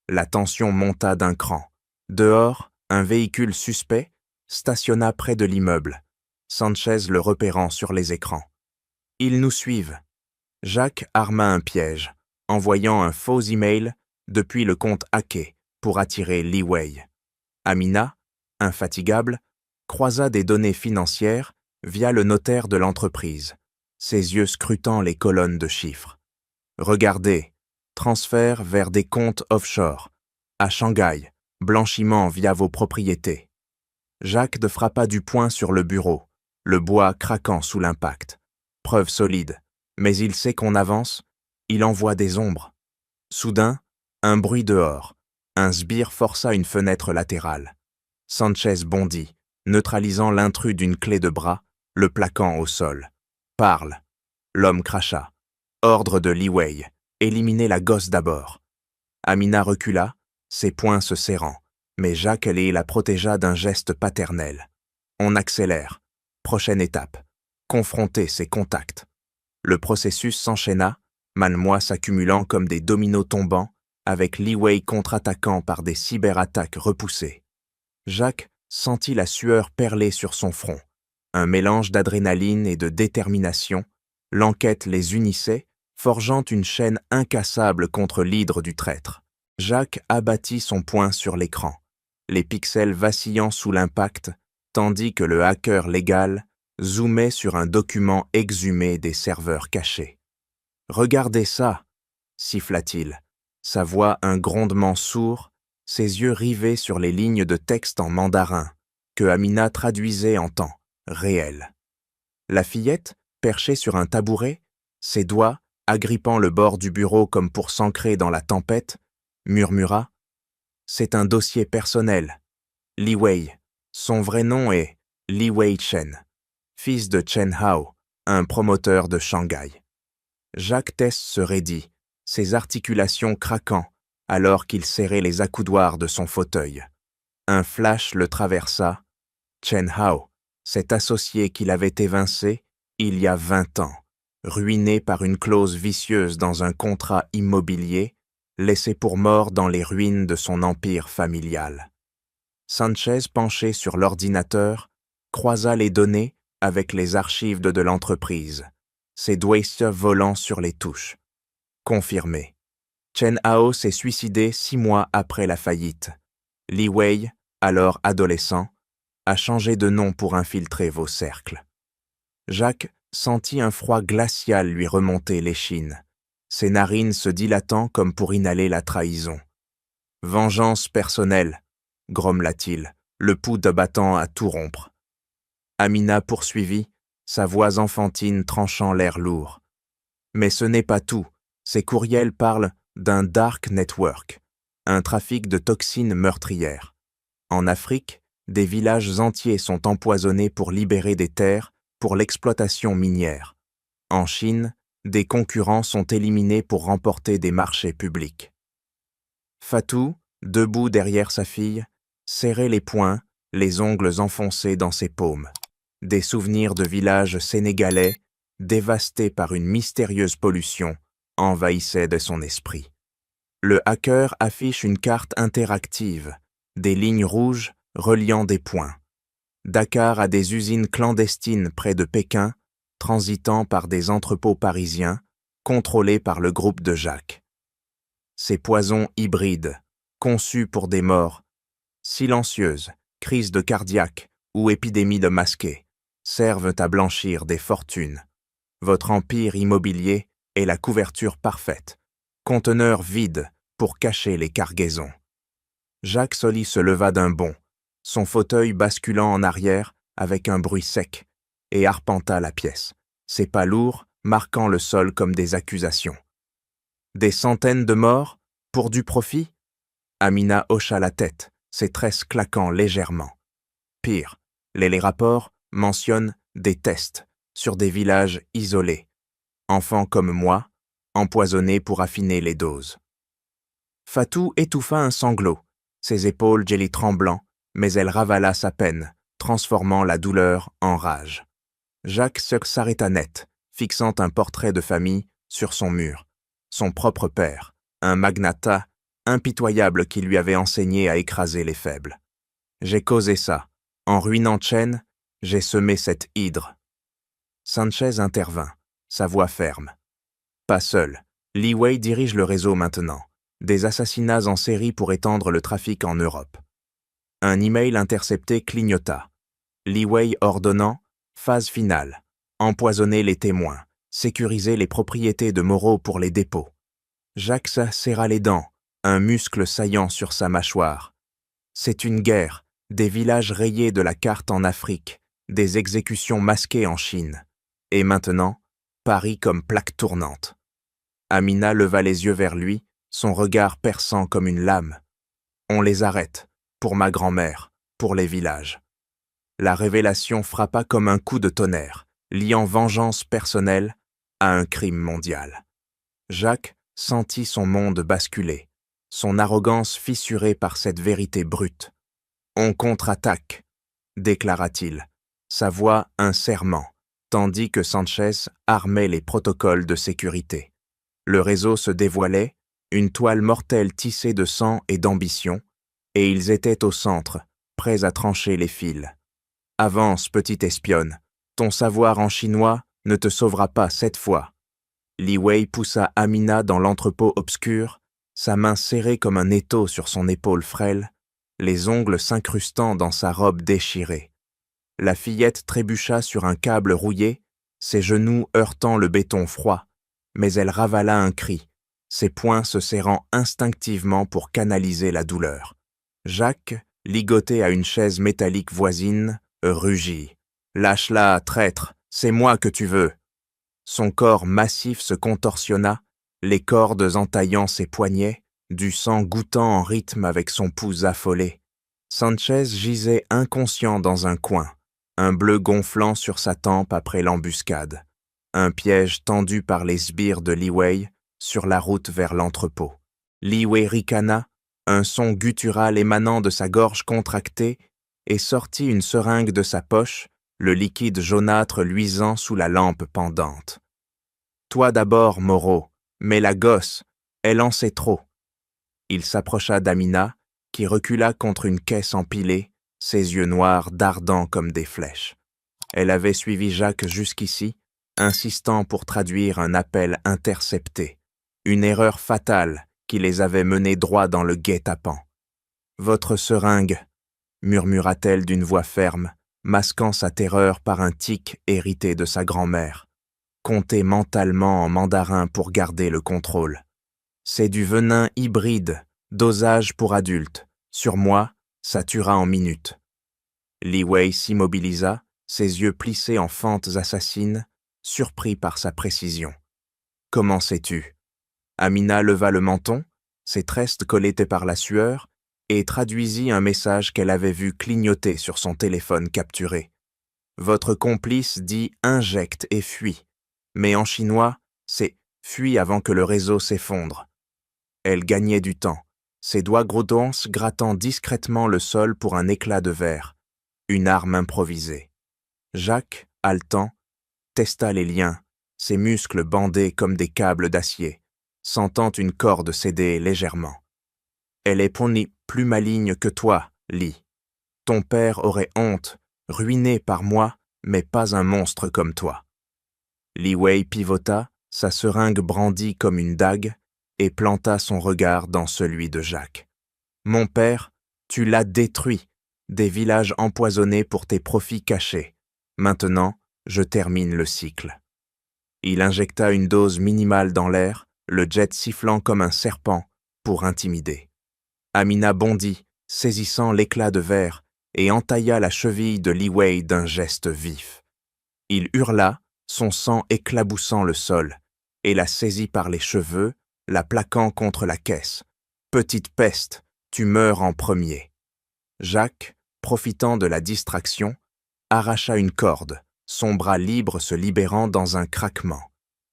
La tension monta d'un cran. Dehors, un véhicule suspect stationna près de l'immeuble, Sanchez le repérant sur les écrans. Ils nous suivent. Jacques arma un piège, envoyant un faux email depuis le compte hacké pour attirer Li Wei. Amina, infatigable, croisa des données financières via le notaire de l'entreprise, ses yeux scrutant les colonnes de chiffres. Regardez, transfert vers des comptes offshore, à Shanghai, blanchiment via vos propriétés. Jacques frappa du poing sur le bureau, le bois craquant sous l'impact. Preuve solide, mais il sait qu'on avance, il envoie des ombres. Soudain, un bruit dehors. Un sbire força une fenêtre latérale. Sanchez bondit, neutralisant l'intrus d'une clé de bras, le plaquant au sol. « Parle !» L'homme cracha. Ordre de Li Wei. Éliminez la gosse d'abord. Amina recula, ses poings se serrant, mais Jacques la protégea d'un geste paternel. On accélère. Prochaine étape. Confronter ses contacts. Le processus s'enchaîna, malmois s'accumulant comme des dominos tombants, avec Li Wei contre-attaquant par des cyberattaques repoussées. Jacques sentit la sueur perler sur son front. Un mélange d'adrénaline et de détermination, l'enquête les unissait, forgeant une chaîne incassable contre l'hydre du traître. Jacques abattit son poing sur l'écran, les pixels vacillant sous l'impact, tandis que le hacker légal zoomait sur un document exhumé des serveurs cachés. « Regardez ça !» siffla-t-il, sa voix un grondement sourd, ses yeux rivés sur les lignes de texte en mandarin, que Amina traduisait en temps réel. La fillette, perchée sur un tabouret, ses doigts, agrippant le bord du bureau comme pour s'ancrer dans la tempête, murmura « C'est un dossier personnel. Li Wei. Son vrai nom est Li Wei Chen, fils de Chen Hao, un promoteur de Shanghai. » Jacques Tess se raidit, ses articulations craquant, alors qu'il serrait les accoudoirs de son fauteuil. Un flash le traversa. Chen Hao, cet associé qu'il avait évincé il y a 20 ans, ruiné par une clause vicieuse dans un contrat immobilier, laissé pour mort dans les ruines de son empire familial. Sanchez, penché sur l'ordinateur, croisa les données avec les archives de l'entreprise, ses doigts volant sur les touches. Confirmé. Chen Hao s'est suicidé 6 mois après la faillite. Li Wei, alors adolescent, a changé de nom pour infiltrer vos cercles. Jacques sentit un froid glacial lui remonter l'échine, ses narines se dilatant comme pour inhaler la trahison. « Vengeance personnelle », grommela-t-il, le pouls battant à tout rompre. Amina poursuivit, sa voix enfantine tranchant l'air lourd. « Mais ce n'est pas tout. Ces courriels parlent d'un dark network, un trafic de toxines meurtrières. En Afrique, des villages entiers sont empoisonnés pour libérer des terres pour l'exploitation minière. En Chine, des concurrents sont éliminés pour remporter des marchés publics. Fatou, debout derrière sa fille, serrait les poings, les ongles enfoncés dans ses paumes. Des souvenirs de villages sénégalais, dévastés par une mystérieuse pollution, envahissaient de son esprit. Le hacker affiche une carte interactive, des lignes rouges reliant des points. Dakar a des usines clandestines près de Pékin, transitant par des entrepôts parisiens, contrôlés par le groupe de Jacques. Ces poisons hybrides, conçus pour des morts, silencieuses, crises de cardiaque ou épidémies de masqués, servent à blanchir des fortunes. Votre empire immobilier est la couverture parfaite, conteneur vide pour cacher les cargaisons. Jacques Solly se leva d'un bond, son fauteuil basculant en arrière avec un bruit sec, et arpenta la pièce, ses pas lourds marquant le sol comme des accusations. Des centaines de morts pour du profit? Amina hocha la tête, ses tresses claquant légèrement. Pire, les rapports mentionnent des tests sur des villages isolés, enfants comme moi, empoisonnés pour affiner les doses. Fatou étouffa un sanglot, ses épaules gelées tremblant, mais elle ravala sa peine, transformant la douleur en rage. Jacques s'arrêta net, fixant un portrait de famille sur son mur. Son propre père, un magnat impitoyable qui lui avait enseigné à écraser les faibles. J'ai causé ça. En ruinant Chen, j'ai semé cette hydre. Sanchez intervint, sa voix ferme. Pas seul. Li Wei dirige le réseau maintenant. Des assassinats en série pour étendre le trafic en Europe. Un email intercepté clignota. Li Wei ordonnant, phase finale, empoisonner les témoins, sécuriser les propriétés de Moreau pour les dépôts. Jacques serra les dents, un muscle saillant sur sa mâchoire. C'est une guerre, des villages rayés de la carte en Afrique, des exécutions masquées en Chine. Et maintenant, Paris comme plaque tournante. Amina leva les yeux vers lui, son regard perçant comme une lame. On les arrête, pour ma grand-mère, pour les villages. La révélation frappa comme un coup de tonnerre, liant vengeance personnelle à un crime mondial. Jacques sentit son monde basculer, son arrogance fissurée par cette vérité brute. « On contre-attaque », déclara-t-il, sa voix un serment, tandis que Sanchez armait les protocoles de sécurité. Le réseau se dévoilait, une toile mortelle tissée de sang et d'ambition, et ils étaient au centre, prêts à trancher les fils. « Avance, petite espionne, ton savoir en chinois ne te sauvera pas cette fois. » Li Wei poussa Amina dans l'entrepôt obscur, sa main serrée comme un étau sur son épaule frêle, les ongles s'incrustant dans sa robe déchirée. La fillette trébucha sur un câble rouillé, ses genoux heurtant le béton froid, mais elle ravala un cri, ses poings se serrant instinctivement pour canaliser la douleur. Jacques, ligoté à une chaise métallique voisine, rugit. « Lâche-la, traître, c'est moi que tu veux !» Son corps massif se contorsionna, les cordes entaillant ses poignets, du sang goûtant en rythme avec son pouls affolé. Sanchez gisait inconscient dans un coin, un bleu gonflant sur sa tempe après l'embuscade, un piège tendu par les sbires de Li Wei sur la route vers l'entrepôt. Li Wei ricana, un son guttural émanant de sa gorge contractée, et sortit une seringue de sa poche, le liquide jaunâtre luisant sous la lampe pendante. « Toi d'abord, Moreau, mais la gosse, elle en sait trop. » Il s'approcha d'Amina, qui recula contre une caisse empilée, ses yeux noirs dardant comme des flèches. Elle avait suivi Jacques jusqu'ici, insistant pour traduire un appel intercepté, une erreur fatale qui les avait menés droit dans le guet-apens. « Votre seringue, » murmura-t-elle d'une voix ferme, masquant sa terreur par un tic hérité de sa grand-mère. Comptez mentalement en mandarin pour garder le contrôle. C'est du venin hybride, dosage pour adultes. Sur moi, ça tuera en minutes. Li Wei s'immobilisa, ses yeux plissés en fentes assassines, surpris par sa précision. « Comment sais-tu » Amina leva le menton, ses tresses colletées par la sueur, et traduisit un message qu'elle avait vu clignoter sur son téléphone capturé. « Votre complice dit « injecte et fuit », mais en chinois, c'est « fuis avant que le réseau s'effondre ». Elle gagnait du temps, ses doigts gros-dents grattant discrètement le sol pour un éclat de verre, une arme improvisée. Jacques, haletant, testa les liens, ses muscles bandés comme des câbles d'acier, sentant une corde céder légèrement. « Elle est plus maligne que toi, Li. Ton père aurait honte, ruiné par moi, mais pas un monstre comme toi. » Li Wei pivota, sa seringue brandie comme une dague, et planta son regard dans celui de Jacques. « Mon père, tu l'as détruit, des villages empoisonnés pour tes profits cachés. Maintenant, je termine le cycle. » Il injecta une dose minimale dans l'air, le jet sifflant comme un serpent, pour intimider. Amina bondit, saisissant l'éclat de verre, et entailla la cheville de Li Wei d'un geste vif. Il hurla, son sang éclaboussant le sol, et la saisit par les cheveux, la plaquant contre la caisse. « Petite peste, tu meurs en premier. » Jacques, profitant de la distraction, arracha une corde, son bras libre se libérant dans un craquement.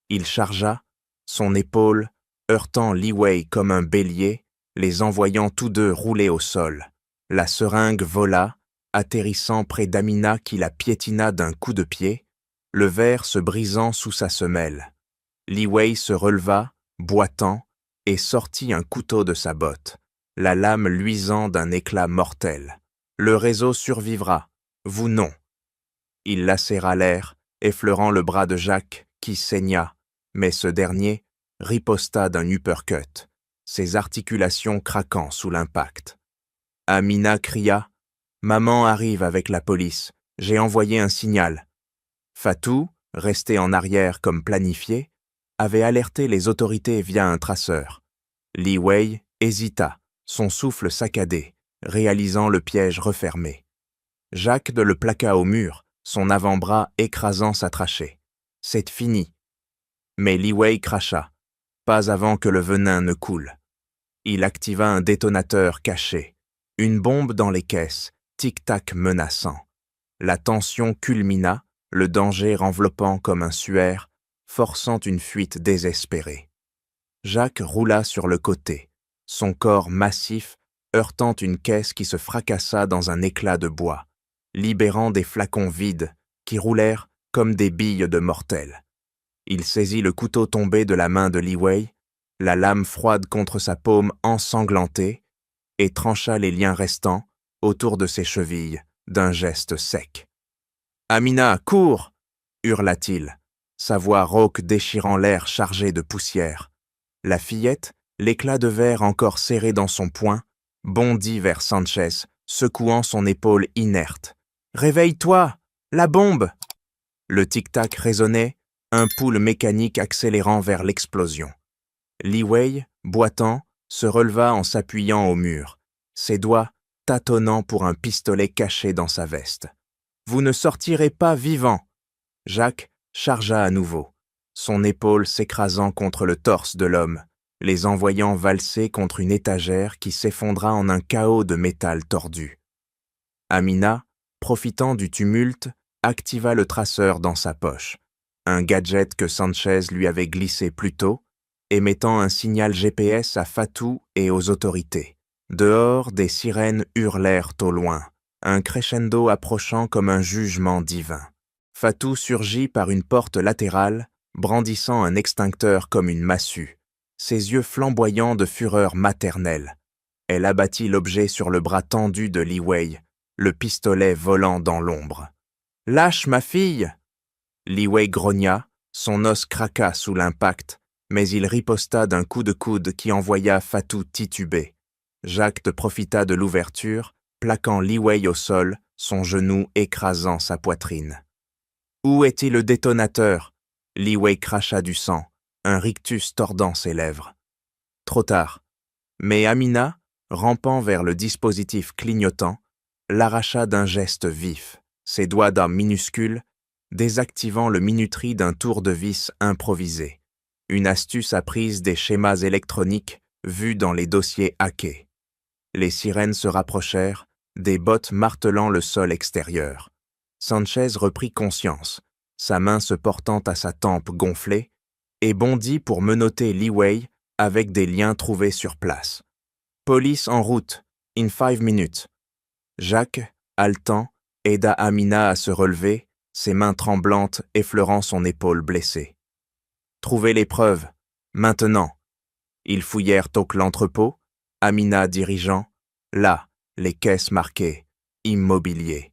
Il chargea, son épaule, heurtant Li Wei comme un bélier, les envoyant tous deux rouler au sol. La seringue vola, atterrissant près d'Amina qui la piétina d'un coup de pied, le verre se brisant sous sa semelle. Li Wei se releva, boitant, et sortit un couteau de sa botte, la lame luisant d'un éclat mortel. « Le réseau survivra, vous non. » Il lacéra l'air, effleurant le bras de Jacques, qui saigna, mais ce dernier riposta d'un uppercut, ses articulations craquant sous l'impact. Amina cria « Maman arrive avec la police, j'ai envoyé un signal. » Fatou, resté en arrière comme planifié, avait alerté les autorités via un traceur. Li Wei hésita, son souffle saccadé, réalisant le piège refermé. Jacques le plaqua au mur, son avant-bras écrasant sa trachée. « C'est fini. » Mais Li Wei cracha, pas avant que le venin ne coule. Il activa un détonateur caché, une bombe dans les caisses, tic-tac menaçant. La tension culmina, le danger enveloppant comme un suaire, forçant une fuite désespérée. Jacques roula sur le côté, son corps massif heurtant une caisse qui se fracassa dans un éclat de bois, libérant des flacons vides qui roulèrent comme des billes de mortel. Il saisit le couteau tombé de la main de Li Wei, la lame froide contre sa paume ensanglantée, et trancha les liens restants autour de ses chevilles d'un geste sec. « Amina, cours !» hurla-t-il, sa voix rauque déchirant l'air chargé de poussière. La fillette, l'éclat de verre encore serré dans son poing, bondit vers Sanchez, secouant son épaule inerte. « Réveille-toi! La bombe !» Le tic-tac résonnait, un pouls mécanique accélérant vers l'explosion. Li Wei, boitant, se releva en s'appuyant au mur, ses doigts tâtonnant pour un pistolet caché dans sa veste. « Vous ne sortirez pas vivant !» Jacques chargea à nouveau, son épaule s'écrasant contre le torse de l'homme, les envoyant valser contre une étagère qui s'effondra en un chaos de métal tordu. Amina, profitant du tumulte, activa le traceur dans sa poche, un gadget que Sanchez lui avait glissé plus tôt, émettant un signal GPS à Fatou et aux autorités. Dehors, des sirènes hurlèrent au loin, un crescendo approchant comme un jugement divin. Fatou surgit par une porte latérale, brandissant un extincteur comme une massue, ses yeux flamboyants de fureur maternelle. Elle abattit l'objet sur le bras tendu de Li Wei, le pistolet volant dans l'ombre. « Lâche ma fille !» Li Wei grogna, son os craqua sous l'impact, mais il riposta d'un coup de coude qui envoya Fatou tituber. Jacques profita de l'ouverture, plaquant Li Wei au sol, son genou écrasant sa poitrine. « Où est-il le détonateur ?» Li Wei cracha du sang, un rictus tordant ses lèvres. Trop tard. Mais Amina, rampant vers le dispositif clignotant, l'arracha d'un geste vif, ses doigts d'arme minuscules, désactivant le minuterie d'un tour de vis improvisé, une astuce apprise des schémas électroniques vus dans les dossiers hackés. Les sirènes se rapprochèrent, des bottes martelant le sol extérieur. Sanchez reprit conscience, sa main se portant à sa tempe gonflée, et bondit pour menotter Li Wei avec des liens trouvés sur place. Police en route, in 5 minutes. Jacques, haletant, aida Amina à se relever, ses mains tremblantes effleurant son épaule blessée. Trouvez les preuves, maintenant. Ils fouillèrent l'entrepôt, Amina dirigeant, là, les caisses marquées, immobilier.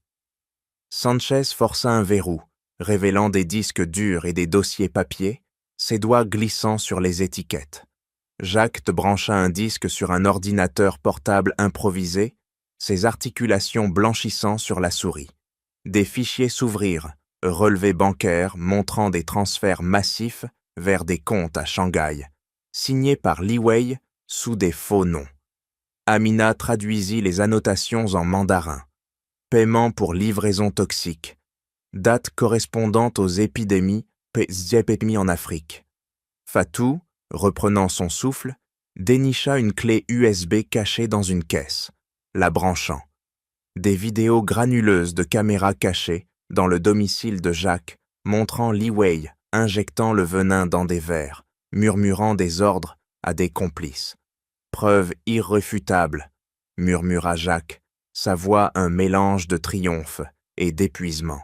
Sanchez força un verrou, révélant des disques durs et des dossiers papier, ses doigts glissant sur les étiquettes. Jacques brancha un disque sur un ordinateur portable improvisé, ses articulations blanchissant sur la souris. Des fichiers s'ouvrirent, relevés bancaires montrant des transferts massifs vers des comptes à Shanghai, signés par Li Wei sous des faux noms. Amina traduisit les annotations en mandarin. Paiement pour livraison toxique. Date correspondante aux épidémies en Afrique. Fatou, reprenant son souffle, dénicha une clé USB cachée dans une caisse, la branchant. Des vidéos granuleuses de caméras cachées dans le domicile de Jacques, montrant Li Wei injectant le venin dans des verres, murmurant des ordres à des complices. Preuve irréfutable, murmura Jacques, sa voix un mélange de triomphe et d'épuisement.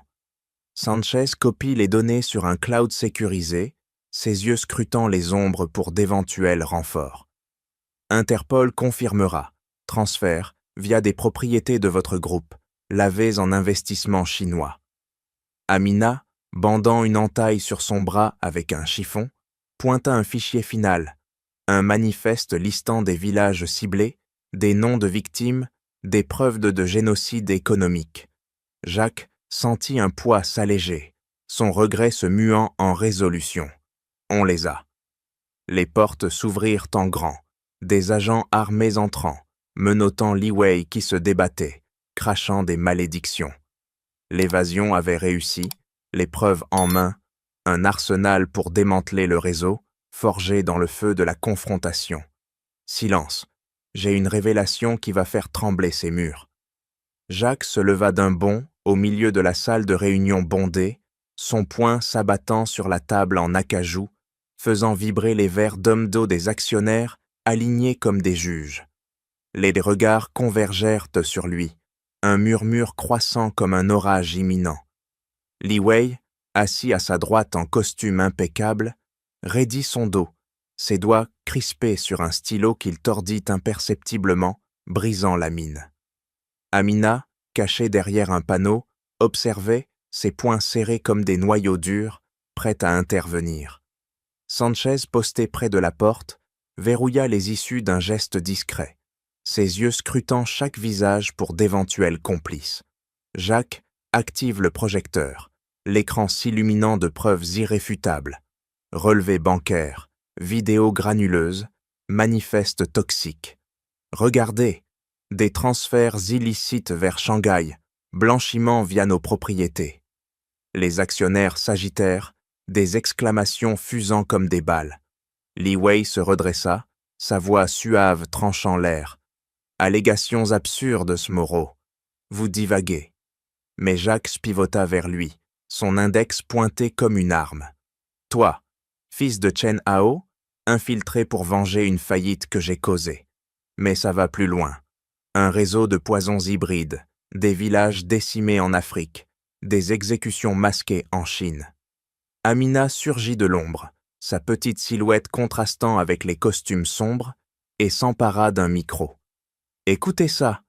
Sanchez copie les données sur un cloud sécurisé, ses yeux scrutant les ombres pour d'éventuels renforts. Interpol confirmera, transfert via des propriétés de votre groupe, lavées en investissement chinois. Amina, bandant une entaille sur son bras avec un chiffon, pointa un fichier final, un manifeste listant des villages ciblés, des noms de victimes, des preuves de génocide économique. Jacques sentit un poids s'alléger, son regret se muant en résolution. On les a. Les portes s'ouvrirent en grand, des agents armés entrant, menottant Li Wei qui se débattait, crachant des malédictions. L'évasion avait réussi, les preuves en main, un arsenal pour démanteler le réseau, forgé dans le feu de la confrontation. Silence, j'ai une révélation qui va faire trembler ces murs. Jacques se leva d'un bond au milieu de la salle de réunion bondée, son poing s'abattant sur la table en acajou, faisant vibrer les verres d'hommes d'eau des actionnaires alignés comme des juges. Les regards convergèrent sur lui, un murmure croissant comme un orage imminent. Li Wei, assis à sa droite en costume impeccable, raidit son dos, ses doigts crispés sur un stylo qu'il tordit imperceptiblement, brisant la mine. Amina, cachée derrière un panneau, observait, ses poings serrés comme des noyaux durs, prête à intervenir. Sanchez, posté près de la porte, verrouilla les issues d'un geste discret, ses yeux scrutant chaque visage pour d'éventuels complices. Jacques active le projecteur, l'écran s'illuminant de preuves irréfutables. Relevés bancaires, vidéos granuleuses, manifestes toxiques. Regardez, des transferts illicites vers Shanghai, blanchiment via nos propriétés. Les actionnaires s'agitèrent, des exclamations fusant comme des balles. Li Wei se redressa, sa voix suave tranchant l'air. Allégations absurdes, Moreau. Vous divaguez. Mais Jacques pivota vers lui, son index pointé comme une arme. Toi, fils de Chen Hao, infiltré pour venger une faillite que j'ai causée. Mais ça va plus loin. Un réseau de poisons hybrides, des villages décimés en Afrique, des exécutions masquées en Chine. Amina surgit de l'ombre, sa petite silhouette contrastant avec les costumes sombres, et s'empara d'un micro. « Écoutez ça !»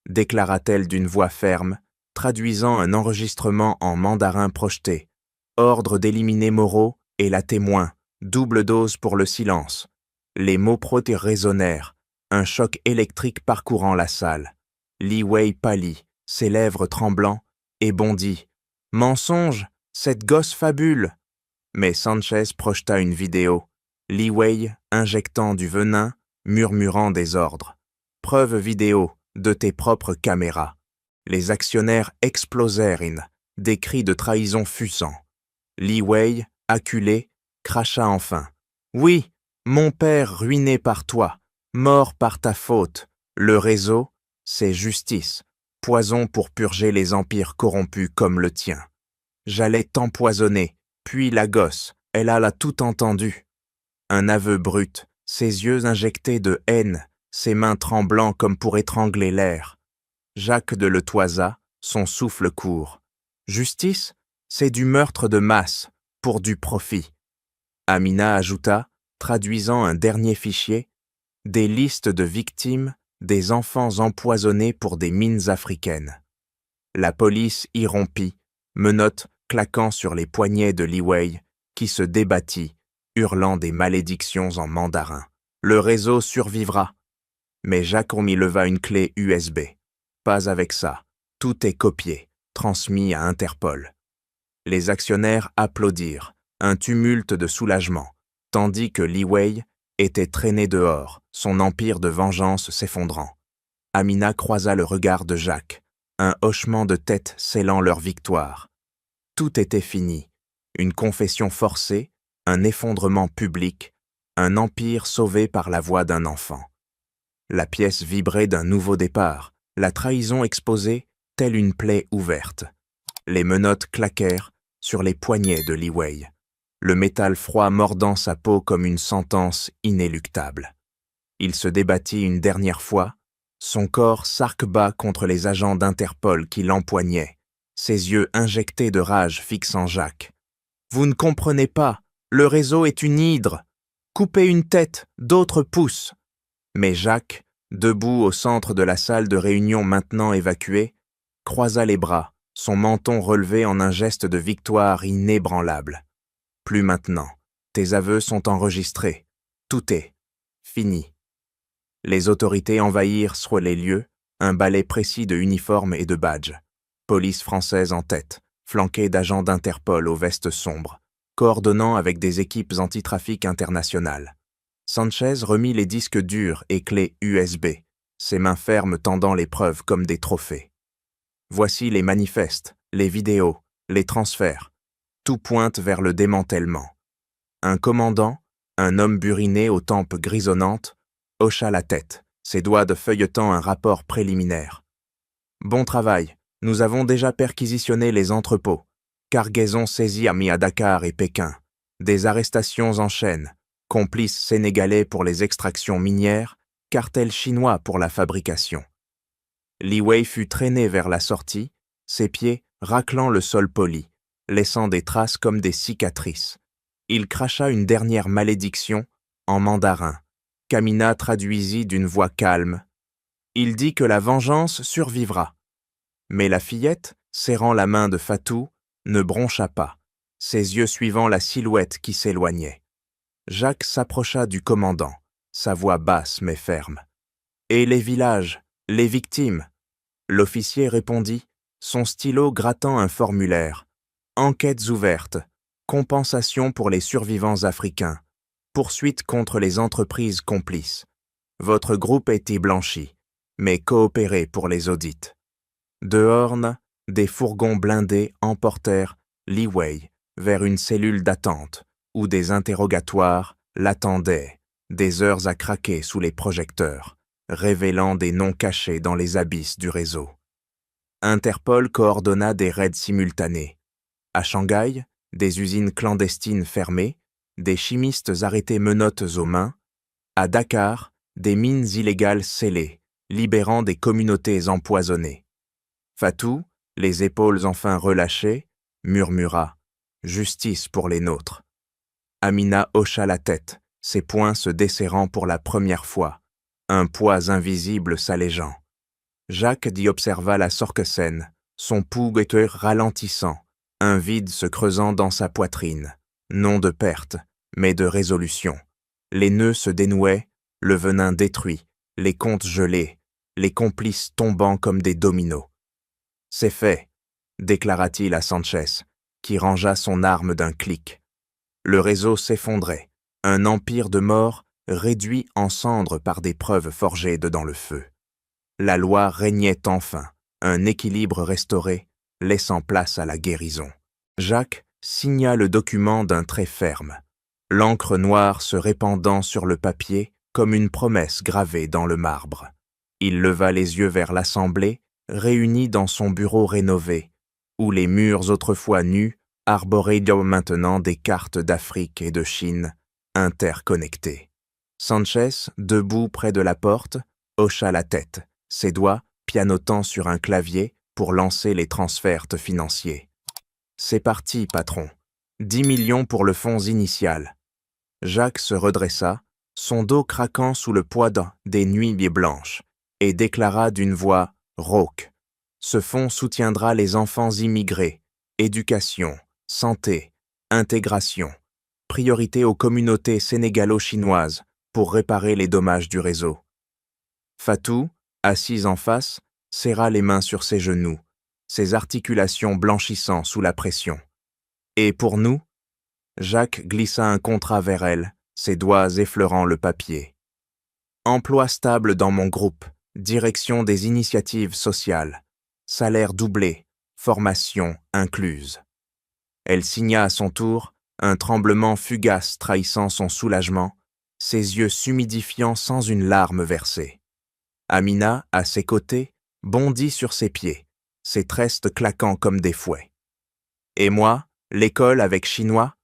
déclara-t-elle d'une voix ferme, traduisant un enregistrement en mandarin projeté. Ordre d'éliminer Moreau et la témoin, double dose pour le silence. Les mots protés résonnèrent, un choc électrique parcourant la salle. Li Wei pâlit, ses lèvres tremblant, et bondit. « Mensonge, cette gosse fabule !» Mais Sanchez projeta une vidéo. Li Wei injectant du venin, murmurant des ordres. « Preuve vidéo de tes propres caméras. » Les actionnaires explosèrent des cris de trahison fusant. Li Wei, acculé, cracha enfin. « Oui, mon père ruiné par toi, mort par ta faute. Le réseau, c'est justice, poison pour purger les empires corrompus comme le tien. » J'allais t'empoisonner, puis la gosse, elle a tout entendu. Un aveu brut, ses yeux injectés de haine, ses mains tremblant comme pour étrangler l'air. Jacques de Le Toisat, son souffle court. Justice, c'est du meurtre de masse, pour du profit. Amina ajouta, traduisant un dernier fichier, des listes de victimes, des enfants empoisonnés pour des mines africaines. La police y rompit, menottes claquant sur les poignets de Li Wei, qui se débattit, hurlant des malédictions en mandarin. Le réseau survivra. Mais Jacques y leva une clé USB. Pas avec ça. Tout est copié, transmis à Interpol. Les actionnaires applaudirent, un tumulte de soulagement, tandis que Li Wei était traîné dehors, son empire de vengeance s'effondrant. Amina croisa le regard de Jacques, un hochement de tête scellant leur victoire. Tout était fini, une confession forcée, un effondrement public, un empire sauvé par la voix d'un enfant. La pièce vibrait d'un nouveau départ, la trahison exposée, telle une plaie ouverte. Les menottes claquèrent sur les poignets de Li Wei, le métal froid mordant sa peau comme une sentence inéluctable. Il se débattit une dernière fois, son corps s'arc-bas contre les agents d'Interpol qui l'empoignaient, ses yeux injectés de rage fixant Jacques. « Vous ne comprenez pas, le réseau est une hydre. Coupez une tête, d'autres poussent. » Mais Jacques, debout au centre de la salle de réunion maintenant évacuée, croisa les bras, son menton relevé en un geste de victoire inébranlable. « Plus maintenant. Tes aveux sont enregistrés. Tout est fini. » Les autorités envahirent sur les lieux, un balai précis de uniformes et de badges. Police française en tête, flanquée d'agents d'Interpol aux vestes sombres, coordonnant avec des équipes anti-trafic internationales. Sanchez remit les disques durs et clés USB, ses mains fermes tendant les preuves comme des trophées. Voici les manifestes, les vidéos, les transferts. Tout pointe vers le démantèlement. Un commandant, un homme buriné aux tempes grisonnantes, hocha la tête, ses doigts de feuilletant un rapport préliminaire. « Bon travail, nous avons déjà perquisitionné les entrepôts. Cargaisons saisies à Dakar et Pékin. Des arrestations en chaîne. Complices sénégalais pour les extractions minières, cartels chinois pour la fabrication. » Li Wei fut traîné vers la sortie, ses pieds raclant le sol poli, laissant des traces comme des cicatrices. Il cracha une dernière malédiction en mandarin. Kamina traduisit d'une voix calme. Il dit que la vengeance survivra. Mais la fillette, serrant la main de Fatou, ne broncha pas, ses yeux suivant la silhouette qui s'éloignait. Jacques s'approcha du commandant, sa voix basse mais ferme. « Et les villages, les victimes ?» L'officier répondit, son stylo grattant un formulaire. « Enquêtes ouvertes, compensation pour les survivants africains, poursuite contre les entreprises complices. Votre groupe est blanchi, mais coopérez pour les audits. » De Horn, des fourgons blindés emportèrent Li Wei vers une cellule d'attente où des interrogatoires l'attendaient, des heures à craquer sous les projecteurs, révélant des noms cachés dans les abysses du réseau. Interpol coordonna des raids simultanés. À Shanghai, des usines clandestines fermées, des chimistes arrêtés menottes aux mains. À Dakar, des mines illégales scellées, libérant des communautés empoisonnées. Fatou, les épaules enfin relâchées, murmura « Justice pour les nôtres ». Amina hocha la tête, ses poings se desserrant pour la première fois, un poids invisible s'allégeant. Jacques d'y observa la sorquescène, son pouls était ralentissant, un vide se creusant dans sa poitrine, non de perte, mais de résolution. Les nœuds se dénouaient, le venin détruit, les comptes gelés, les complices tombant comme des dominos. « C'est fait », déclara-t-il à Sanchez, qui rangea son arme d'un clic. Le réseau s'effondrait, un empire de mort réduit en cendres par des preuves forgées dedans le feu. La loi régnait enfin, un équilibre restauré, laissant place à la guérison. Jacques signa le document d'un trait ferme, l'encre noire se répandant sur le papier comme une promesse gravée dans le marbre. Il leva les yeux vers l'assemblée, réunie dans son bureau rénové, où les murs autrefois nus arborait maintenant des cartes d'Afrique et de Chine interconnectées. Sanchez, debout près de la porte, hocha la tête, ses doigts pianotant sur un clavier pour lancer les transferts financiers. « C'est parti, patron. 10 millions pour le fonds initial. » Jacques se redressa, son dos craquant sous le poids des nuits blanches, et déclara d'une voix rauque. « Ce fonds soutiendra les enfants immigrés, éducation, santé, intégration, priorité aux communautés sénégalo-chinoises pour réparer les dommages du réseau. » Fatou, assise en face, serra les mains sur ses genoux, ses articulations blanchissant sous la pression. « Et pour nous ?» Jacques glissa un contrat vers elle, ses doigts effleurant le papier. « Emploi stable dans mon groupe, direction des initiatives sociales, salaire doublé, formation incluse. » Elle signa à son tour, un tremblement fugace trahissant son soulagement, ses yeux s'humidifiant sans une larme versée. Amina, à ses côtés, bondit sur ses pieds, ses tresses claquant comme des fouets. « Et moi, l'école avec chinois ?»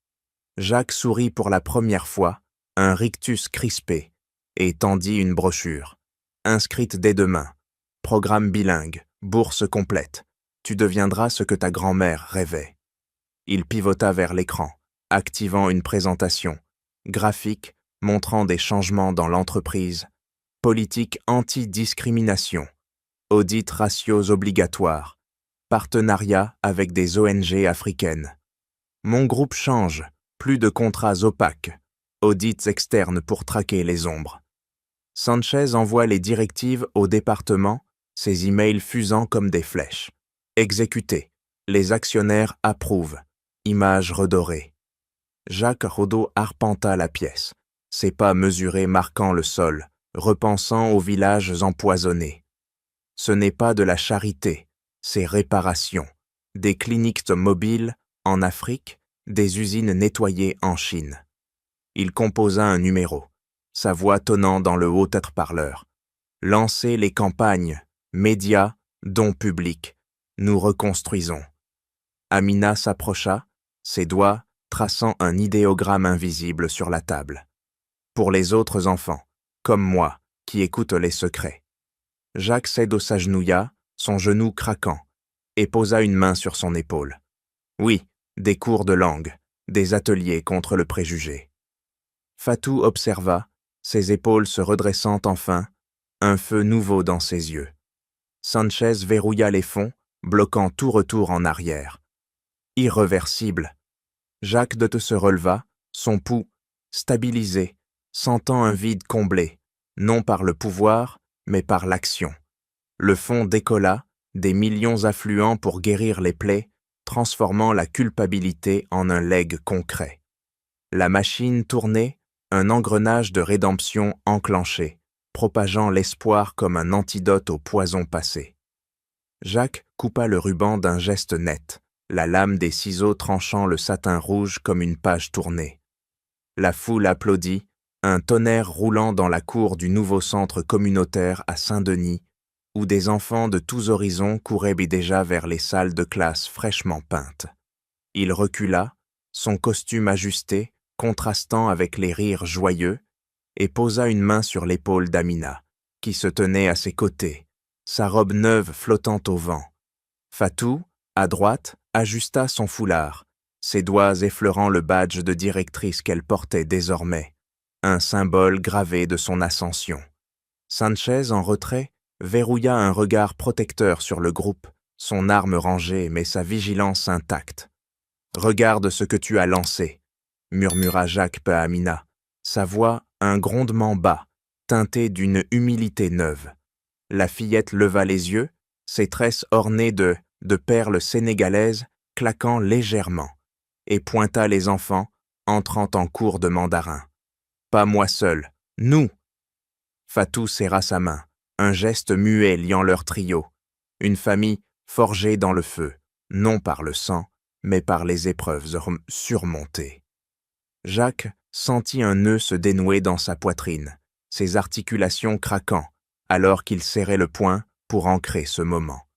Jacques sourit pour la première fois, un rictus crispé, et tendit une brochure. Inscrite dès demain. Programme bilingue, bourse complète. Tu deviendras ce que ta grand-mère rêvait. Il pivota vers l'écran, activant une présentation, graphique, montrant des changements dans l'entreprise, politique anti-discrimination, audit ratios obligatoires, partenariat avec des ONG africaines. Mon groupe change, plus de contrats opaques, audits externes pour traquer les ombres. Sanchez envoie les directives au département, ses emails fusant comme des flèches. Exécuté. Les actionnaires approuvent. Image redorée. Jacques Rodot arpenta la pièce, ses pas mesurés marquant le sol, repensant aux villages empoisonnés. Ce n'est pas de la charité, c'est réparation. Des cliniques mobiles en Afrique, des usines nettoyées en Chine. Il composa un numéro, sa voix tonnant dans le haut-parleur. Lancez les campagnes, médias, dons publics. Nous reconstruisons. Amina s'approcha, ses doigts traçant un idéogramme invisible sur la table. Pour les autres enfants, comme moi, qui écoutent les secrets. Jacques s'agenouilla, son genou craquant, et posa une main sur son épaule. Oui, des cours de langue, des ateliers contre le préjugé. Fatou observa, ses épaules se redressant enfin, un feu nouveau dans ses yeux. Sanchez verrouilla les fonds, bloquant tout retour en arrière. Irréversible. Jacques se releva, son pouls stabilisé, sentant un vide comblé, non par le pouvoir, mais par l'action. Le fonds décolla, des millions affluant pour guérir les plaies, transformant la culpabilité en un legs concret. La machine tournait, un engrenage de rédemption enclenché, propageant l'espoir comme un antidote au poison passé. Jacques coupa le ruban d'un geste net, la lame des ciseaux tranchant le satin rouge comme une page tournée. La foule applaudit, un tonnerre roulant dans la cour du nouveau centre communautaire à Saint-Denis, où des enfants de tous horizons couraient déjà vers les salles de classe fraîchement peintes. Il recula, son costume ajusté, contrastant avec les rires joyeux, et posa une main sur l'épaule d'Amina, qui se tenait à ses côtés, sa robe neuve flottant au vent. Fatou, à droite, ajusta son foulard, ses doigts effleurant le badge de directrice qu'elle portait désormais, un symbole gravé de son ascension. Sanchez, en retrait, verrouilla un regard protecteur sur le groupe, son arme rangée mais sa vigilance intacte. « Regarde ce que tu as lancé », murmura Jacques à Amina, sa voix un grondement bas, teinté d'une humilité neuve. La fillette leva les yeux, ses tresses ornées de perles sénégalaises claquant légèrement, et pointa les enfants, entrant en cours de mandarin. « Pas moi seul, nous !» Fatou serra sa main, un geste muet liant leur trio, une famille forgée dans le feu, non par le sang, mais par les épreuves surmontées. Jacques sentit un nœud se dénouer dans sa poitrine, ses articulations craquant, alors qu'il serrait le poing pour ancrer ce moment.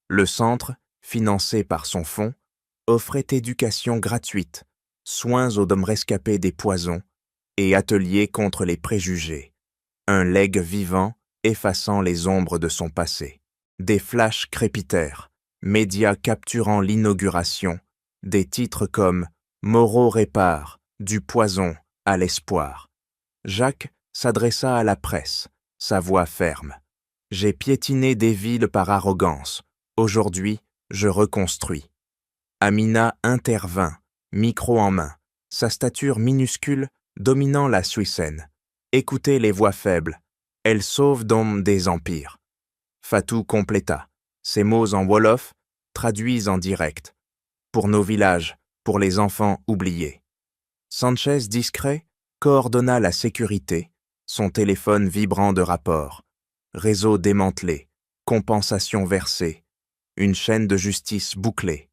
Le centre, financé par son fonds, offrait éducation gratuite, soins aux hommes rescapés des poisons et ateliers contre les préjugés. Un legs vivant effaçant les ombres de son passé. Des flashs crépitèrent, médias capturant l'inauguration, des titres comme « Moreau répare, du poison à l'espoir ». Jacques s'adressa à la presse, sa voix ferme. « J'ai piétiné des villes par arrogance. Aujourd'hui, je reconstruis. » Amina intervint, micro en main, sa stature minuscule dominant la Suissène. Écoutez les voix faibles, elles sauvent donc des empires. Fatou compléta, ces mots en wolof traduisent en direct. Pour nos villages, pour les enfants oubliés. Sanchez discret coordonna la sécurité, son téléphone vibrant de rapports. Réseau démantelé, compensation versée, une chaîne de justice bouclée.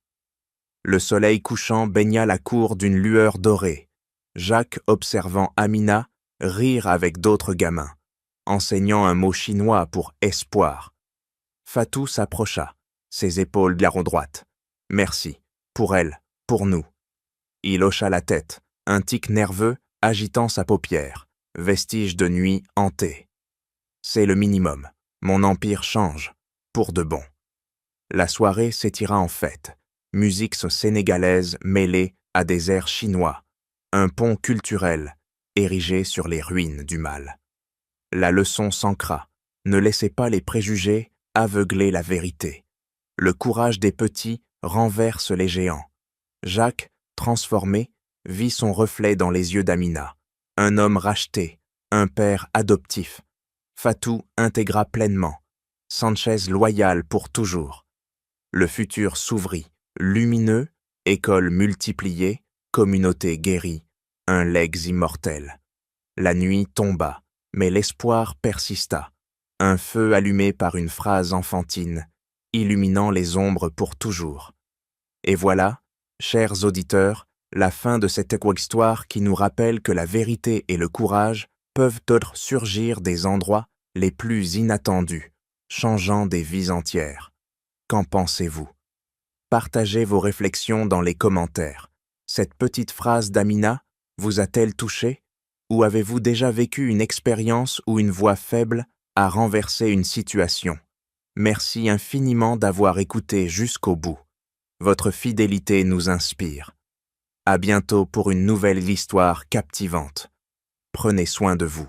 Le soleil couchant baigna la cour d'une lueur dorée. Jacques observant Amina rire avec d'autres gamins, enseignant un mot chinois pour espoir. Fatou s'approcha, ses épaules droites. Merci, pour elle, pour nous. Il hocha la tête, un tic nerveux agitant sa paupière, vestige de nuit hantée. C'est le minimum, mon empire change, pour de bon. La soirée s'étira en fête, musique sénégalaise mêlée à des airs chinois, un pont culturel érigé sur les ruines du mal. La leçon s'ancra, ne laissez pas les préjugés aveugler la vérité. Le courage des petits renverse les géants. Jacques, transformé, vit son reflet dans les yeux d'Amina. Un homme racheté, un père adoptif. Fatou intégra pleinement. Sanchez loyal pour toujours. Le futur s'ouvrit, lumineux, école multipliée, communauté guérie, un legs immortel. La nuit tomba, mais l'espoir persista. Un feu allumé par une phrase enfantine, illuminant les ombres pour toujours. Et voilà, chers auditeurs, la fin de cette histoire qui nous rappelle que la vérité et le courage peuvent surgir des endroits les plus inattendus, changeant des vies entières. Qu'en pensez-vous? Partagez vos réflexions dans les commentaires. Cette petite phrase d'Amina vous a-t-elle touché? Ou avez-vous déjà vécu une expérience où une voix faible a renversé une situation? Merci infiniment d'avoir écouté jusqu'au bout. Votre fidélité nous inspire. À bientôt pour une nouvelle histoire captivante. Prenez soin de vous.